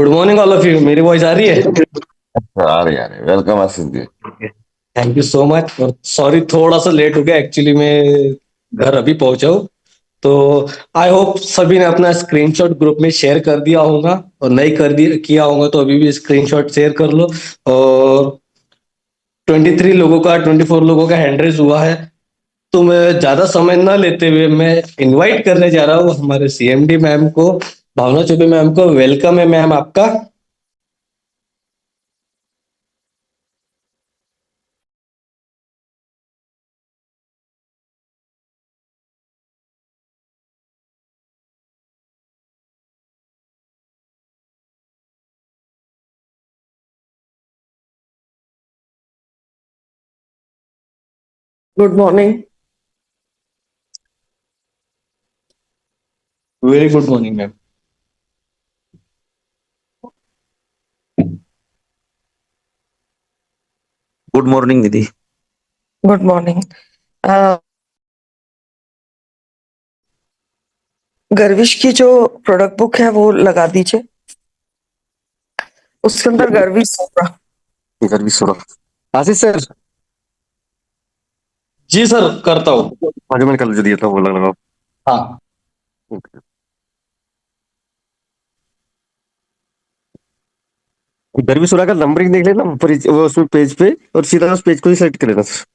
Good morning all of you. मेरी voice आ रही है? आ रही welcome Ashish ji. Thank you so much. और सॉरी थोड़ा सा लेट हो गया, एक्चुअली मैं घर अभी पहुंचा हूँ। तो आई होप सभी ने अपना स्क्रीनशॉट ग्रुप में शेयर कर दिया होगा, और नहीं कर दिया किया होगा तो अभी भी स्क्रीनशॉट शेयर कर लो। और 23 लोगों का 24 लोगों का हैंड रेज हुआ है। तो मैं ज्यादा समय ना लेते हुए मैं इनवाइट करने जा रहा हूँ हमारे सीएमडी मैम को, भावना चौबे मैम को। वेलकम है मैम आपका। Good morning. Very good morning ma'am. Good morning दीदी। Good morning. गर्विश की जो प्रोडक्ट बुक है वो लगा दीजिए, उसके अंदर गर्विश होगा। गर्वी सोडा आशीष सर। जी सर, करता हूँ। हाँ जो मैंने कल जो दिया था वो लगाओ। हाँ। गर्वी सोडा का नंबरिंग देख लेना ऊपर वो उसमें पेज पे, और सीधा उस पेज को ही सेलेक्ट कर लेना सर।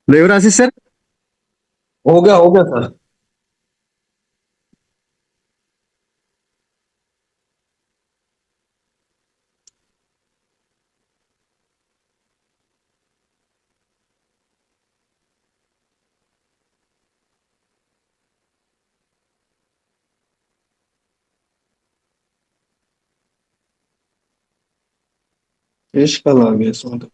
फ्लेवर आशीष सर। हो गया सर। फिश कल आ गया इसमें तो।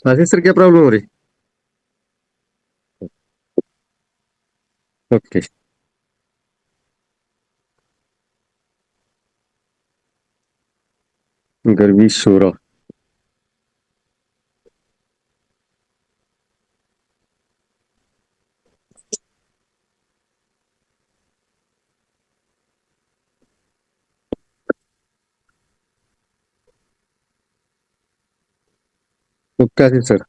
आशीष सर क्या प्रॉब्लम हो रही? Okay. Garvi soda. Okay Ashish sir.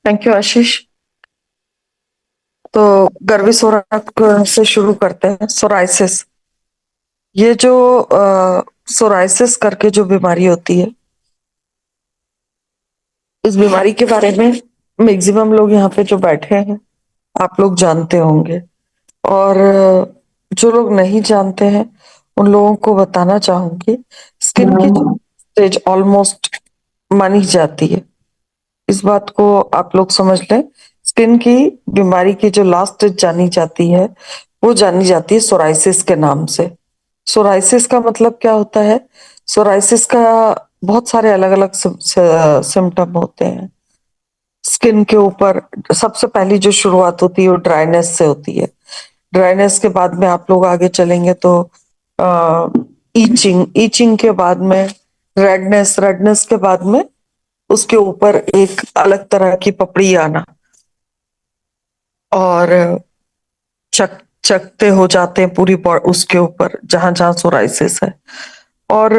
Thank you Ashish. तो गर्वी सोरा से शुरू करते हैं। सोराइसिस, ये जो सोराइसिस करके जो बीमारी होती है, इस बीमारी के बारे में मैक्सिमम लोग यहाँ पे जो बैठे हैं आप लोग जानते होंगे, और जो लोग नहीं जानते हैं उन लोगों को बताना चाहूंगी। स्किन की जो स्टेज ऑलमोस्ट मानी जाती है, इस बात को आप लोग समझ लें। स्किन की बीमारी की जो लास्ट स्टेज जानी जाती है वो जानी जाती है सोराइसिस के नाम से। सोराइसिस का मतलब क्या होता है? सोराइसिस का बहुत सारे अलग अलग सिम्टम होते हैं स्किन के ऊपर। सबसे पहली जो शुरुआत होती है वो ड्राइनेस से होती है। ड्राइनेस के बाद में आप लोग आगे चलेंगे तो ईचिंग के बाद में रेडनेस के बाद में उसके ऊपर एक अलग तरह की पपड़ी आना और चकते हो जाते हैं पूरी उसके ऊपर जहां जहां सोराइसिस है। और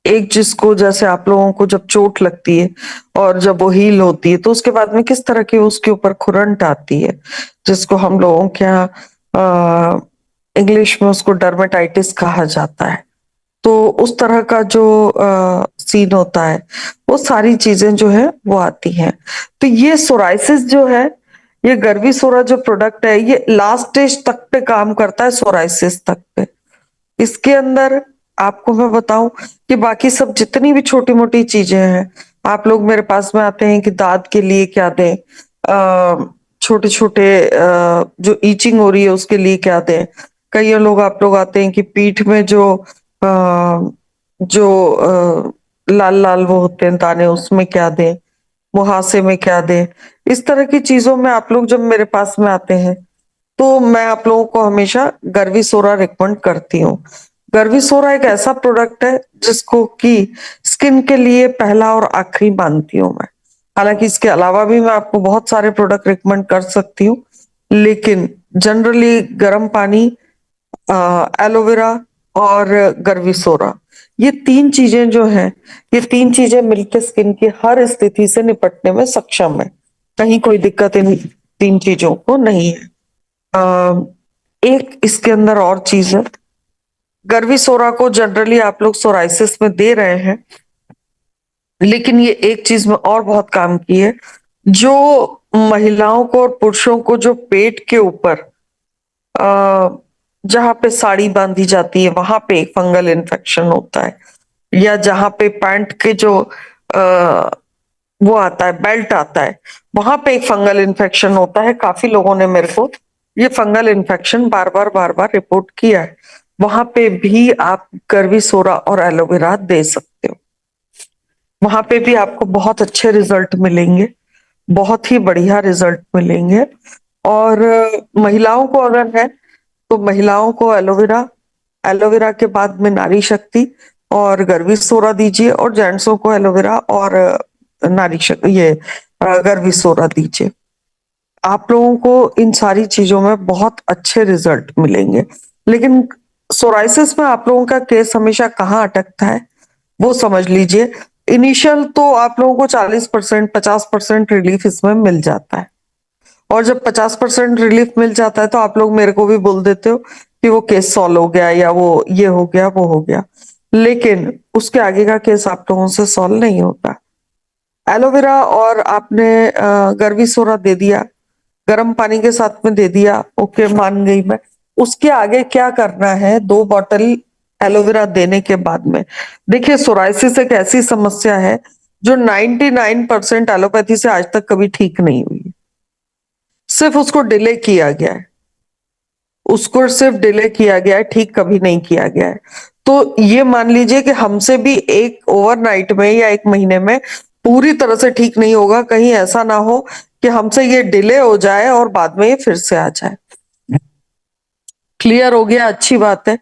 एक जिसको जैसे आप लोगों को जब चोट लगती है और जब वो हील होती है तो उसके बाद में किस तरह की उसके ऊपर खुरंट आती है, जिसको हम लोगों के यहाँ इंग्लिश में उसको डर्मेटाइटिस कहा जाता है। तो उस तरह का जो सीन होता है वो सारी चीजें जो है वो आती हैं। तो ये सोराइसिस जो है, ये गर्वीसोरा जो प्रोडक्ट है ये लास्ट स्टेज तक पे काम करता है, सोराइसिस तक पे। इसके अंदर आपको मैं बताऊं कि बाकी सब जितनी भी छोटी मोटी चीजें हैं, आप लोग मेरे पास में आते हैं कि दांत के लिए क्या दें, छोटे छोटे जो ईचिंग हो रही है उसके लिए क्या दें। कई लोग आप लोग आते हैं कि पीठ में जो लाल लाल वो होते हैं दाने, उसमें क्या दें, मुहासे में क्या दें। इस तरह की चीजों में आप लोग जब मेरे पास में आते हैं तो मैं आप लोगों को हमेशा गर्वीसोरा रिकमेंड करती हूँ। गर्वीसोरा एक ऐसा प्रोडक्ट है जिसको कि स्किन के लिए पहला और आखिरी मानती हूँ मैं। हालांकि इसके अलावा भी मैं आपको बहुत सारे प्रोडक्ट रिकमेंड कर सकती हूँ, लेकिन जनरली गर्म पानी, एलोवेरा और गर्वीसोरा, ये तीन चीजें जो हैं, ये तीन चीजें मिलकर स्किन की हर स्थिति से निपटने में सक्षम है। कहीं कोई दिक्कत इन तीन चीजों को नहीं है। एक इसके अंदर और चीज है, गर्वीसोरा को जनरली आप लोग सोराइसिस में दे रहे हैं, लेकिन ये एक चीज में और बहुत काम की है। जो महिलाओं को और पुरुषों को जो पेट के ऊपर जहां पे साड़ी बांधी जाती है वहां पे एक फंगल इन्फेक्शन होता है, या जहां पे पैंट के जो आ, वो आता है, बेल्ट आता है, वहां पे एक फंगल इन्फेक्शन होता है। काफी लोगों ने मेरे को ये फंगल इन्फेक्शन बार बार रिपोर्ट किया है। वहां पे भी आप गर्वीसोरा और एलोवेरा दे सकते हो, वहां पे भी आपको बहुत अच्छे रिजल्ट मिलेंगे, बहुत ही बढ़िया रिजल्ट मिलेंगे। और महिलाओं को अगर है तो महिलाओं को एलोवेरा, एलोवेरा के बाद में नारी शक्ति और गर्वीसोरा दीजिए, और जेंट्सों को एलोवेरा और नारी शक्ति, ये गर्वीसोरा दीजिए। आप लोगों को इन सारी चीजों में बहुत अच्छे रिजल्ट मिलेंगे। लेकिन सोराइसिस में आप लोगों का केस हमेशा कहाँ अटकता है वो समझ लीजिए। इनिशियल तो आप लोगों को 40% 50% रिलीफ इसमें मिल जाता है, और जब 50% रिलीफ मिल जाता है तो आप लोग मेरे को भी बोल देते हो कि वो केस सॉल्व हो गया, या वो ये हो गया वो हो गया, लेकिन उसके आगे का केस आप लोगों से सॉल्व नहीं होता। एलोवेरा और आपने गर्वीसोरा दे दिया, गर्म पानी के साथ में दे दिया, ओके मान गई मैं। उसके आगे क्या करना है, 2 बॉटल एलोवेरा देने के बाद में, देखिए सोराइसिस एक ऐसी समस्या है जो 99% एलोपैथी से आज तक कभी ठीक नहीं हुई है। सिर्फ उसको डिले किया गया है, उसको सिर्फ डिले किया गया है, ठीक कभी नहीं किया गया है। तो ये मान लीजिए कि हमसे भी एक ओवरनाइट में या एक महीने में पूरी तरह से ठीक नहीं होगा। कहीं ऐसा ना हो कि हमसे ये डिले हो जाए और बाद में ये फिर से आ जाए। क्लियर हो गया, अच्छी बात है।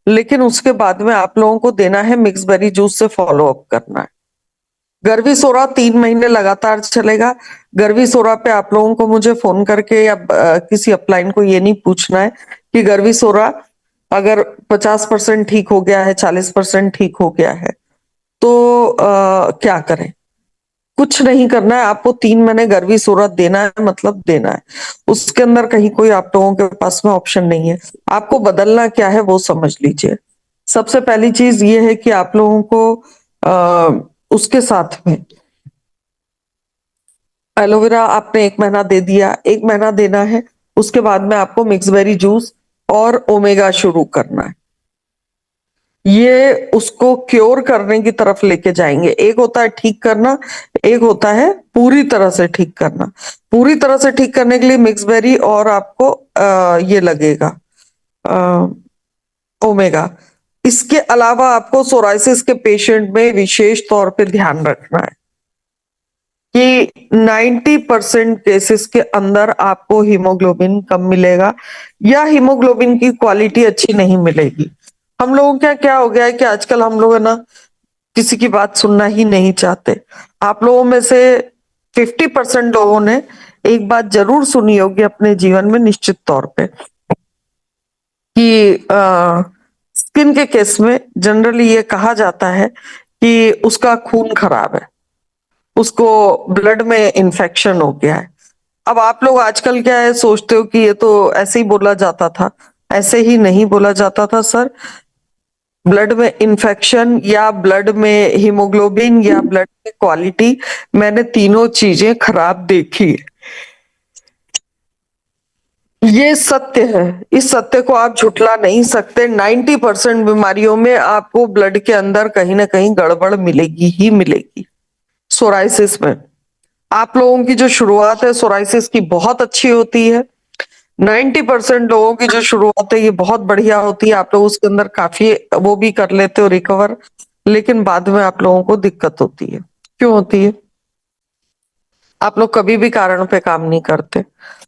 लेकिन उसके बाद में आप लोगों को देना है मिक्स बेरी जूस से फॉलो अप करना है। गर्वीसोरा 3 महीने लगातार चलेगा। गर्वीसोरा पे आप लोगों को मुझे फोन करके या किसी अपलाइन को ये नहीं पूछना है कि गर्वीसोरा अगर 50% ठीक हो गया है, 40% ठीक हो गया है तो क्या करें। कुछ नहीं करना है, आपको 3 महीने गर्वीसोरा देना है, मतलब देना है। उसके अंदर कहीं कोई आप लोगों के पास में ऑप्शन नहीं है। आपको बदलना क्या है वो समझ लीजिए। सबसे पहली चीज ये है कि आप लोगों को उसके साथ में एलोवेरा आपने 1 महीना दे दिया, 1 महीना देना है। उसके बाद में आपको मिक्सबेरी जूस और ओमेगा शुरू करना है। ये उसको क्योर करने की तरफ लेके जाएंगे। एक होता है ठीक करना, एक होता है पूरी तरह से ठीक करना। पूरी तरह से ठीक करने के लिए मिक्सबेरी और आपको ये लगेगा ओमेगा। इसके अलावा आपको सोराइसिस के पेशेंट में विशेष तौर पे ध्यान रखना है। कि 90% केसेस के अंदर आपको हीमोग्लोबिन कम मिलेगा या हीमोग्लोबिन की क्वालिटी अच्छी नहीं मिलेगी। हम लोगों का क्या हो गया है कि आजकल हम लोग है ना किसी की बात सुनना ही नहीं चाहते। आप लोगों में से 50% लोगों ने एक बात जरूर सुनी होगी अपने जीवन में निश्चित तौर पे कि स्किन के केस में जनरली ये कहा जाता है कि उसका खून खराब है, उसको ब्लड में इन्फेक्शन हो गया है। अब आप लोग आजकल क्या है सोचते हो कि ये तो ऐसे ही बोला जाता था। ऐसे ही नहीं बोला जाता था सर। ब्लड में इन्फेक्शन या ब्लड में हीमोग्लोबिन या ब्लड में क्वालिटी, मैंने तीनों चीजें खराब देखी है। ये सत्य है, इस सत्य को आप झुठला नहीं सकते। 90% बीमारियों में आपको ब्लड के अंदर कहीं ना कहीं गड़बड़ मिलेगी ही मिलेगी। सोराइसिस में आप लोगों की जो शुरुआत है सोराइसिस की बहुत अच्छी होती है। 90% लोगों की जो शुरुआत है ये बहुत बढ़िया होती है। आप लोग उसके अंदर काफी वो भी कर लेते हो रिकवर, लेकिन बाद में आप लोगों को दिक्कत होती है। क्यों होती है? आप लोग कभी भी कारण पे काम नहीं करते,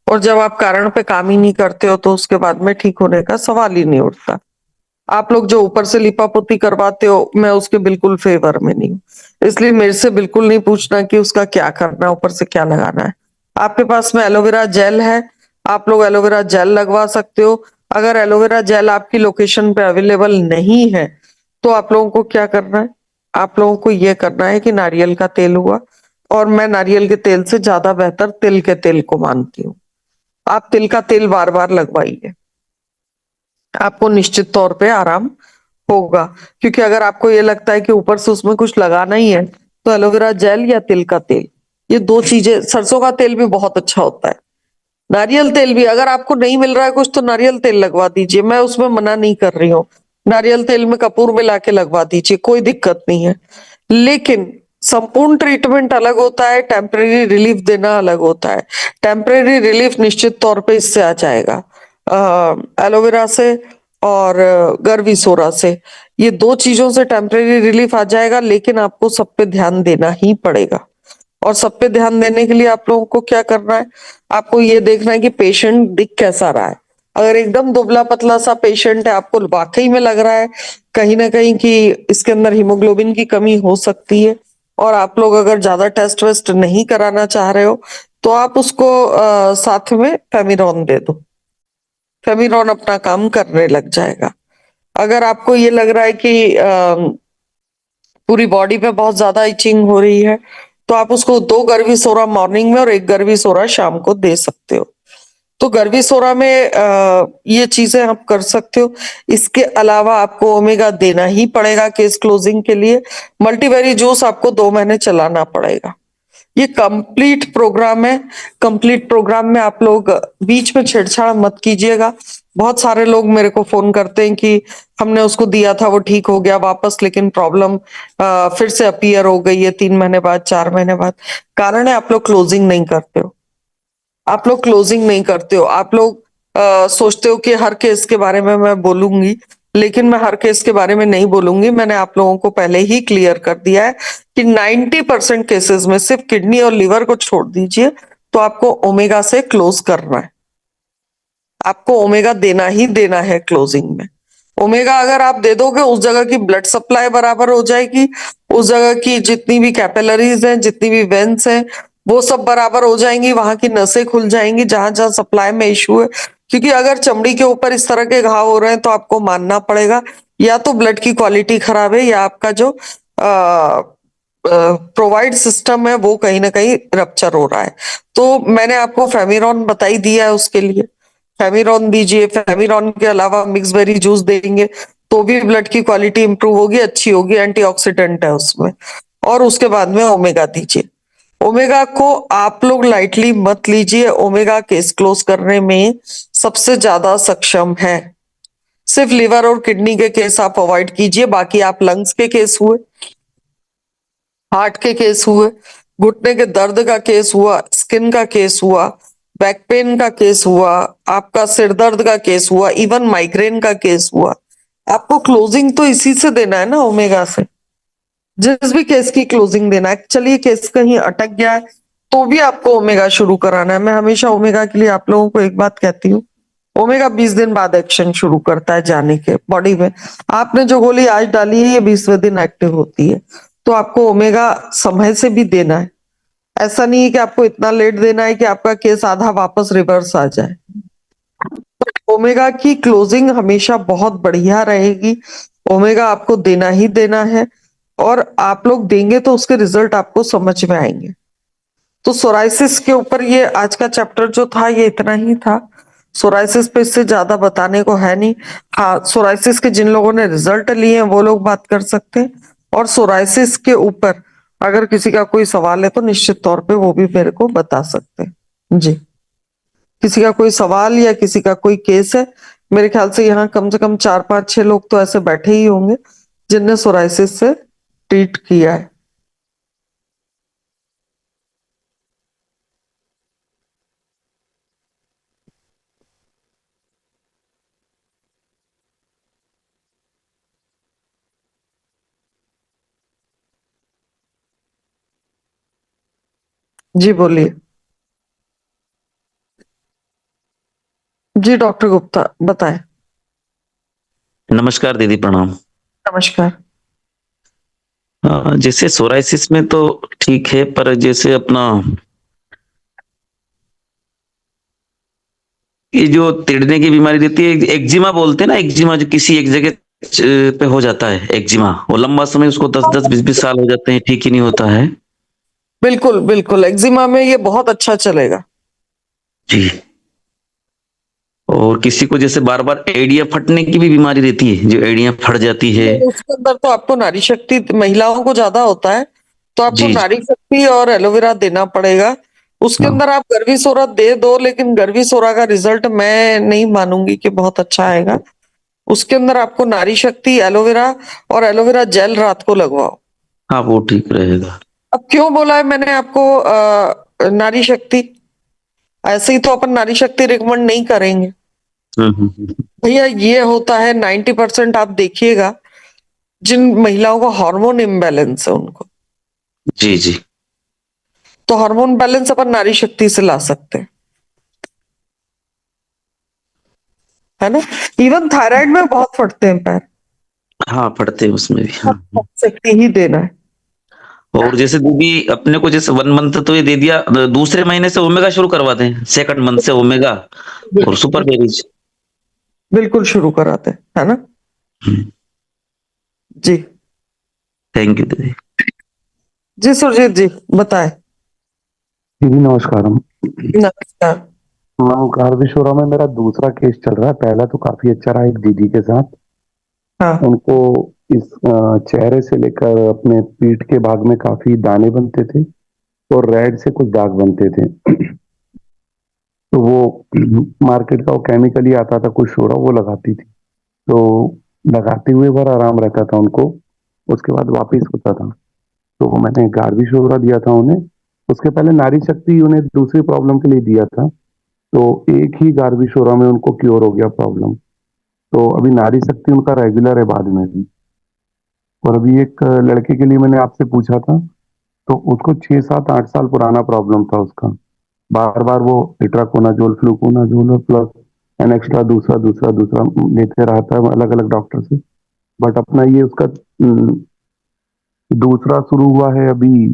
और जब आप कारण पे काम ही नहीं करते हो तो उसके बाद में ठीक होने का सवाल ही नहीं उठता। आप लोग जो ऊपर से लिपापोती करवाते हो, मैं उसके बिल्कुल फेवर में नहीं हूँ। इसलिए मेरे से बिल्कुल नहीं पूछना कि उसका क्या करना है, ऊपर से क्या लगाना है। आपके पास में एलोवेरा जेल है, आप लोग एलोवेरा जेल लगवा सकते हो। अगर एलोवेरा जेल आपकी लोकेशन पे अवेलेबल नहीं है तो आप लोगों को क्या करना है? आप लोगों को ये करना है कि नारियल का तेल हुआ, और मैं नारियल के तेल से ज्यादा बेहतर तिल के तेल को मानती हूँ। आप तिल का तेल बार बार लगवाइए, आपको निश्चित तौर पे आराम होगा। क्योंकि अगर आपको ये लगता है कि ऊपर से उसमें कुछ लगाना ही है तो एलोवेरा जेल या तिल का तेल, ये दो चीजें। सरसों का तेल भी बहुत अच्छा होता है, नारियल तेल भी। अगर आपको नहीं मिल रहा है कुछ तो नारियल तेल लगवा दीजिए, मैं उसमें मना नहीं कर रही हूँ। नारियल तेल में कपूर मिला के लगवा दीजिए, कोई दिक्कत नहीं है। लेकिन संपूर्ण ट्रीटमेंट अलग होता है, टेम्परेरी रिलीफ देना अलग होता है। टेम्परेरी रिलीफ निश्चित तौर पे इससे आ जाएगा, एलोवेरा से और गरवी सोरा से। ये दो चीजों से टेम्परेरी रिलीफ आ जाएगा, लेकिन आपको सब पे ध्यान देना ही पड़ेगा। और सब पे ध्यान देने के लिए आप लोगों को क्या करना है? आपको ये देखना है कि पेशेंट दिख कैसा रहा है। अगर एकदम दुबला पतला सा पेशेंट है, आपको वाकई में लग रहा है कहीं ना कहीं कि इसके अंदर हीमोग्लोबिन की कमी हो सकती है, और आप लोग अगर ज्यादा टेस्ट वेस्ट नहीं कराना चाह रहे हो तो आप उसको साथ में फेमिरॉन दे दो। फेमिरॉन अपना काम करने लग जाएगा। अगर आपको ये लग रहा है कि पूरी बॉडी पे बहुत ज्यादा इचिंग हो रही है तो आप उसको 2 गरवी सोरा मॉर्निंग में और 1 गरवी सोरा शाम को दे सकते हो। तो गरवी सोरा में ये चीजें आप कर सकते हो। इसके अलावा आपको ओमेगा देना ही पड़ेगा केस क्लोजिंग के लिए। मल्टीवेरी जूस आपको 2 महीने चलाना पड़ेगा। ये कंप्लीट प्रोग्राम है। कंप्लीट प्रोग्राम में आप लोग बीच में छेड़छाड़ मत कीजिएगा। बहुत सारे लोग मेरे को फोन करते हैं कि हमने उसको दिया था वो ठीक हो गया वापस, लेकिन प्रॉब्लम फिर से अपीयर हो गई है 3 महीने बाद, 4 महीने बाद। कारण है आप लोग क्लोजिंग नहीं करते हो। आप लोग क्लोजिंग नहीं करते हो। आप लोग सोचते हो कि हर केस के बारे में मैं बोलूंगी, लेकिन मैं हर केस के बारे में नहीं बोलूंगी। मैंने आप लोगों को पहले ही क्लियर कर दिया है कि 90% केसेस में सिर्फ किडनी और लिवर को छोड़ दीजिए तो आपको ओमेगा से क्लोज करना है। आपको ओमेगा देना ही देना है क्लोजिंग में। ओमेगा अगर आप दे दोगे, उस जगह की ब्लड सप्लाई बराबर हो जाएगी, उस जगह की जितनी भी कैपिलरीज हैं, जितनी भी वेन्स हैं, वो सब बराबर हो जाएंगी। वहां की नसें खुल जाएंगी जहां जहां सप्लाई में इश्यू है। क्योंकि अगर चमड़ी के ऊपर इस तरह के घाव हो रहे हैं तो आपको मानना पड़ेगा या तो ब्लड की क्वालिटी खराब है या आपका जो प्रोवाइड सिस्टम है वो कहीं ना कहीं रप्चर हो रहा है। तो मैंने आपको फेमिरॉन बताई दिया है उसके लिए। फेमिरॉन दीजिए। फेमिरॉन के अलावा मिक्स बेरी जूस देंगे तो भी ब्लड की क्वालिटी इंप्रूव होगी, अच्छी होगी, एंटीऑक्सीडेंट है उसमें। और उसके बाद में ओमेगा दीजिए। ओमेगा को आप लोग लाइटली मत लीजिए। ओमेगा केस क्लोज करने में सबसे ज्यादा सक्षम है। सिर्फ लिवर और किडनी के केस आप अवॉइड कीजिए, बाकी आप लंग्स के केस हुए, हार्ट के केस हुए, घुटने के दर्द का केस हुआ, स्किन का केस हुआ, बैक पेन का केस हुआ, आपका सिर दर्द का केस हुआ, इवन माइग्रेन का केस हुआ, आपको क्लोजिंग तो इसी से देना है ना, ओमेगा से। जिस भी केस की क्लोजिंग देना है, चलिए केस कहीं अटक गया है तो भी आपको ओमेगा शुरू कराना है। मैं हमेशा ओमेगा के लिए आप लोगों को एक बात कहती हूँ, ओमेगा 20 दिन बाद एक्शन शुरू करता है जाने के बॉडी में। आपने जो गोली आज डाली है ये 20वें दिन एक्टिव होती है, तो आपको ओमेगा समय से भी देना है। ऐसा नहीं है कि आपको इतना लेट देना है कि आपका केस आधा वापस रिवर्स आ जाए। ओमेगा की क्लोजिंग हमेशा बहुत बढ़िया रहेगी, ओमेगा आपको देना ही देना है, और आप लोग देंगे तो उसके रिजल्ट आपको समझ में आएंगे। तो सोराइसिस के ऊपर ये आज का चैप्टर जो था ये इतना ही था। सोराइसिस पे इससे ज्यादा बताने को है नहीं। हाँ, सोराइसिस के जिन लोगों ने रिजल्ट लिए हैं वो लोग बात कर सकते हैं, और सोराइसिस के ऊपर अगर किसी का कोई सवाल है तो निश्चित तौर पे वो भी मेरे को बता सकते हैं जी। किसी का कोई सवाल या किसी का कोई केस है? मेरे ख्याल से यहाँ कम से कम 4 5 6 लोग तो ऐसे बैठे ही होंगे जिनने सोराइसिस से ट्रीट किया है। जी बोलिए। जी डॉक्टर गुप्ता बताएं। नमस्कार दीदी, प्रणाम। नमस्कार। जैसे सोराइसिस में तो ठीक है, पर जैसे अपना ये जो तिड़ने की बीमारी रहती है, एक्जिमा बोलते हैं ना, एक्जिमा जो किसी एक जगह पे हो जाता है, एक्जिमा, वो लंबा समय उसको 10 10 20 20 साल हो जाते हैं, ठीक ही नहीं होता है। बिल्कुल बिल्कुल, एक्जिमा में ये बहुत अच्छा चलेगा जी। और किसी को जैसे बार बार एड़ियां फटने की भी बीमारी रहती है, जो एड़ियां फट जाती है। उसके अंदर तो आपको नारी शक्ति, महिलाओं को ज्यादा होता है तो आपको जी जी। नारी शक्ति और एलोवेरा देना पड़ेगा। उसके हाँ अंदर आप गर्वी सोरा दे दो, लेकिन गर्वी सोरा का रिजल्ट मैं नहीं मानूंगी कि बहुत अच्छा आएगा। उसके अंदर आपको नारी शक्ति, एलोवेरा और एलोवेरा जेल रात को लगवाओ। हाँ, वो ठीक रहेगा। अब क्यों बोला है मैंने आपको नारी शक्ति? ऐसे ही तो अपन नारी शक्ति रिकमेंड नहीं करेंगे हम्म। भैया। ये होता है 90% आप देखिएगा जिन महिलाओं को हार्मोन इम्बैलेंस है उनको, जी जी। तो हार्मोन बैलेंस अपन नारी शक्ति से ला सकते हैं, है ना। इवन थायराइड में बहुत फटते हैं पैर, हाँ, फटते हैं उसमें भी, हाँ। शक्ति ही देना है। और जैसे दीदी अपने को जैसे 1 मंथ तो ये दे दिया, दूसरे महीने से ओमेगा शुरू करवा दें, सेकंड मंथ से ओमेगा और सुपर बेरीज। बिल्कुल शुरू कराते हैं, है ना जी। थैंक यू दीदी। जी सुरजीत जी बताएं। दीदी नमस्कारम। नमस्कार। मैं कार्विशोरा में मेरा दूसरा केस चल रहा है। पहला तो काफी अच्छा रहा एक दीदी के साथ। हाँ उनको इस चेहरे से लेकर अपने पीठ के भाग में काफी दाने बनते थे और रेड से कुछ दाग बनते थे। तो वो मार्केट का वो केमिकली आता था कुछ शोरा, वो लगाती थी, तो लगाते हुए बार आराम रहता था उनको, उसके बाद वापिस होता था। तो मैंने गार्विशोरा दिया था उन्हें। उसके पहले नारी शक्ति उन्हें दूसरी प्रॉब्लम के लिए दिया था, तो एक ही गार्विशोरा में उनको क्योर हो गया प्रॉब्लम। तो अभी नारी शक्ति उनका रेगुलर है बाद में भी। और अभी एक लड़के के लिए मैंने आपसे पूछा था, तो उसको 6 7 8 साल पुराना प्रॉब्लम था उसका। बार बार वो इट्राकोनाजोल, फ्लूकोनाजोल और प्लस एन एक्स्ट्रा दूसरा दूसरा दूसरा लेते रहा था अलग अलग डॉक्टर से। बट अपना ये उसका दूसरा शुरू हुआ है अभी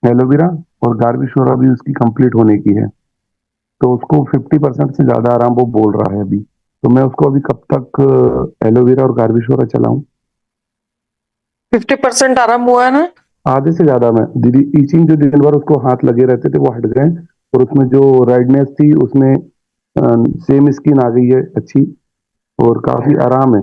एलोवेरा, और गार्विशोरा भी उसकी कंप्लीट होने की है। तो उसको 50% से ज्यादा आराम वो बोल रहा है अभी। तो मैं उसको अभी कब तक एलोवेरा और गार्विशोरा चलाऊं? 50% आराम हुआ है ना? आधे से ज्यादा में दीदी। ईचिंग जो दिन भर उसको हाथ लगे रहते थे वो हट गए, और उसमें जो रेडनेस थी उसमें सेम स्किन आ गई है अच्छी, और काफी आराम है,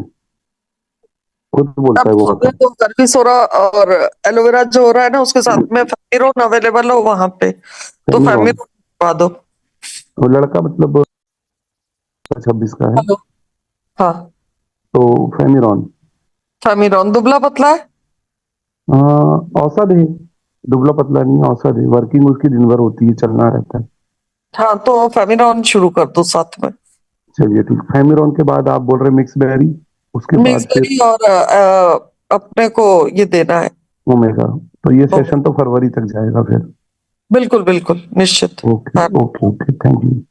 खुद बोलता अब है वो सुबह आकर। तो गर्मी सोरा और एलोवेरा जो हो रहा है ना उसके साथ में फेमिरोन अवेलेबल हो वहां पे, तो फेमिरॉन। फेमिरोन करवा दो। वो लड़का मतलब 26 का है, हेलो। हाँ, तो फेमिरॉन। फेमिरोन दुबला पतला है। औसत है, दुबला पतला नहीं, औसत है। वर्किंग उसकी दिन भर होती है, चलना रहता है। हाँ तो फेमिरोन शुरू कर दो साथ में। चलिए ठीक। फेमिरॉन के बाद आप बोल रहे मिक्स बेरी, उसके बाद फिर मिक्सबेरी और अपने को ये देना है ओमेगा। तो ये सेशन तो फरवरी तक जाएगा फिर। बिल्कुल बिल्कुल निश्चित। ओके हाँ। Okay okay, thank you.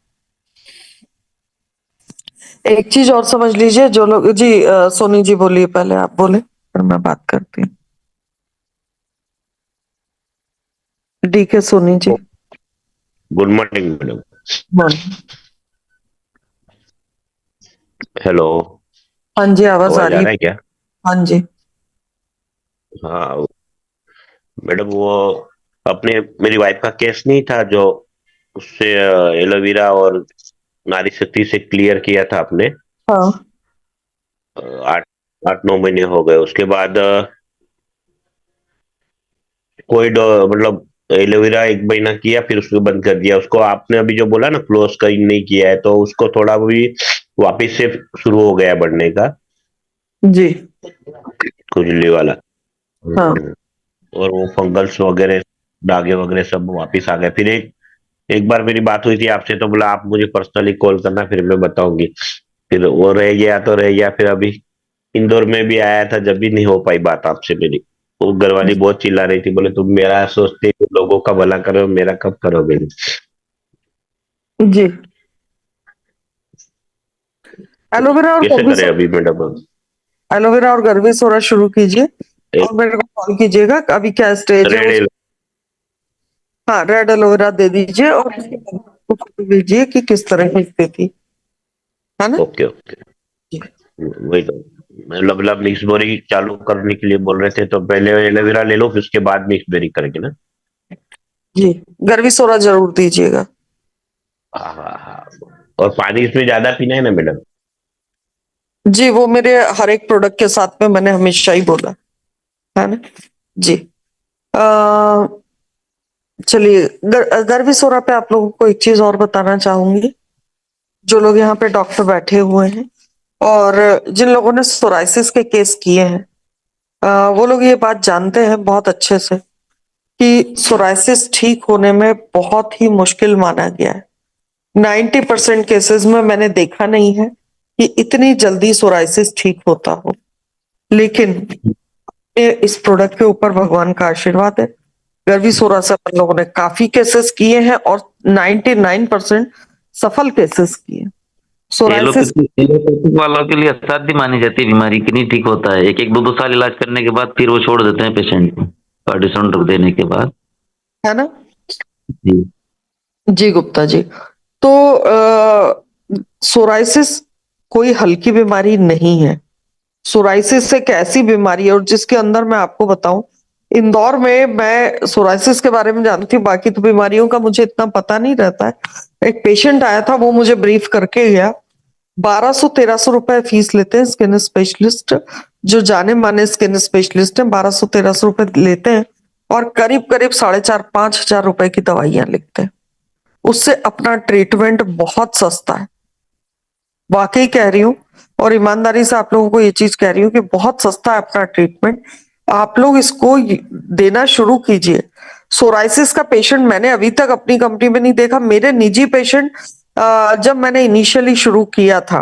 एक चीज और समझ लीजिए, जो लोग जी सोनी जी बोलिए, पहले आप बोले फिर मैं बात करती हूँ। D K Soni ji. Good morning madam. Morning. Hello. हाँ जी, आवाज आ आवाज आ रही रहा है। है क्या? हाँ जी। हाँ मैडम, वो अपने मेरी वाइफ का केस नहीं था जो उससे एलोवेरा और नारी शक्ति से क्लियर किया था आपने। हाँ। 8 8 9 महीने हो गए। उसके बाद कोई मतलब एलोवेरा 1 महीना किया, फिर उसको बंद कर दिया। उसको आपने अभी जो बोला ना क्लोज कहीं नहीं किया है, तो उसको थोड़ा भी वापिस से शुरू हो गया बढ़ने का जी। खुजली वाला। हाँ। और वो फंगल्स वगैरह दागे वगैरह सब वापिस आ गए। फिर एक बार मेरी बात हुई थी आपसे, तो बोला आप मुझे पर्सनली कॉल करना, फिर मैं बताऊंगी। फिर वो रह गया तो रह गया। फिर अभी इंदौर में भी आया था, जब भी नहीं हो पाई बात आपसे मेरी। वो घरवाली बहुत चिल्ला रही थी, बोले तुम मेरा सोचते हो, लोगों का भला करो, मेरा कब करोगे? जी। एलोवेरा और कैसे गर्मी करे अभी मैडम? एलोवेरा और गर्मी सोडा शुरू कीजिए और मेरे को कॉल कीजिएगा अभी क्या स्टेज है उस। रेड। हाँ, रेड एलोवेरा दे दीजिए और उसके बाद उसको फोटो भेजिए कि किस तरह की स्थिति है ना। Okay okay. वही तो, मतलब मिक्स बोरी चालू करने के लिए बोल रहे थे, तो पहले एलोवेरा ले लो, फिर उसके बाद मिक्स बेरी करेंगे ना। जी, गर्मी सोडा जरूर दीजिएगा। हाँ हाँ हाँ। और पानी इसमें ज्यादा पीना है ना मैडम? जी, वो मेरे हर एक प्रोडक्ट के साथ में मैंने हमेशा ही बोला है ना। जी। अ, चलिए, गर्मी सोडा पे आप लोगों को एक चीज और बताना चाहूंगी। जो लोग यहाँ पे डॉक्टर बैठे हुए हैं और जिन लोगों ने सोराइसिस के केस किए हैं, वो लोग ये बात जानते हैं बहुत अच्छे से कि सोराइसिस ठीक होने में बहुत ही मुश्किल माना गया है। 90% केसेस में मैंने देखा नहीं है कि इतनी जल्दी सोराइसिस ठीक होता हो। लेकिन इस प्रोडक्ट के ऊपर भगवान का आशीर्वाद है। गर्वी सोरा से अपन लोगों ने काफी केसेस किए हैं और 99% सफल केसेस किए। सोराइसिस। एलोपैथिक वालों के लिए असाध्य मानी जाती है बीमारी की, नहीं ठीक होता है। एक एक दो दो साल इलाज करने के बाद फिर वो छोड़ देते हैं पेशेंट को, कार्डिसन ड्रग देने के बाद। है ना। जी। जी गुप्ता जी। तो सोराइसिस कोई हल्की बीमारी नहीं है। सोराइसिस एक ऐसी बीमारी है और जिसके अंदर मैं आपको बताऊं, इंदौर में मैं सोराइसिस के बारे में जानती हूँ, बाकी तो बीमारियों का मुझे इतना पता नहीं रहता है। एक पेशेंट आया था, वो मुझे ब्रीफ करके गया। 1200-1300 रुपए फीस लेते हैं स्किन स्पेशलिस्ट, जो जाने माने स्किन स्पेशलिस्ट हैं। 1200-1300 रुपए लेते हैं और करीब करीब 4,500-5,000 रुपए की दवाइयां लिखते हैं। उससे अपना ट्रीटमेंट बहुत सस्ता है, वाकई कह रही हूँ। और ईमानदारी से आप लोगों को ये चीज कह रही हूँ कि बहुत सस्ता है अपना ट्रीटमेंट। आप लोग इसको देना शुरू कीजिए। सोराइसिस का पेशेंट मैंने अभी तक अपनी कंपनी में नहीं देखा। मेरे निजी पेशेंट, जब मैंने इनिशियली शुरू किया था,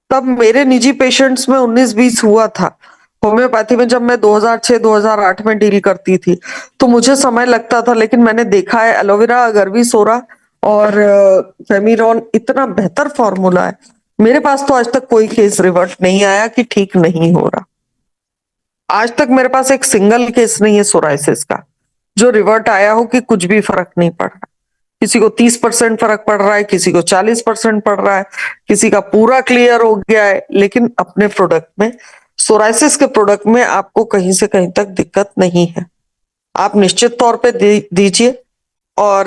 तब मेरे निजी पेशेंट्स में 19-20 हुआ था। होम्योपैथी में जब मैं 2006-2008 में डील करती थी, तो मुझे समय लगता था। लेकिन मैंने देखा है एलोवेरा, गर्वी सोरा और फेमिरॉन इतना बेहतर फॉर्मूला है। मेरे पास तो आज तक कोई केस रिवर्ट नहीं आया कि ठीक नहीं हो रहा। आज तक मेरे पास एक सिंगल केस नहीं है सोराइसिस का जो रिवर्ट आया हो कि कुछ भी फर्क नहीं पड़ रहा। किसी को 30% फर्क पड़ रहा है, किसी को 40% पड़ रहा है, किसी का पूरा क्लियर हो गया है। लेकिन अपने प्रोडक्ट में, सोराइसिस के प्रोडक्ट में आपको कहीं से कहीं तक दिक्कत नहीं है। आप निश्चित तौर पे दीजिए और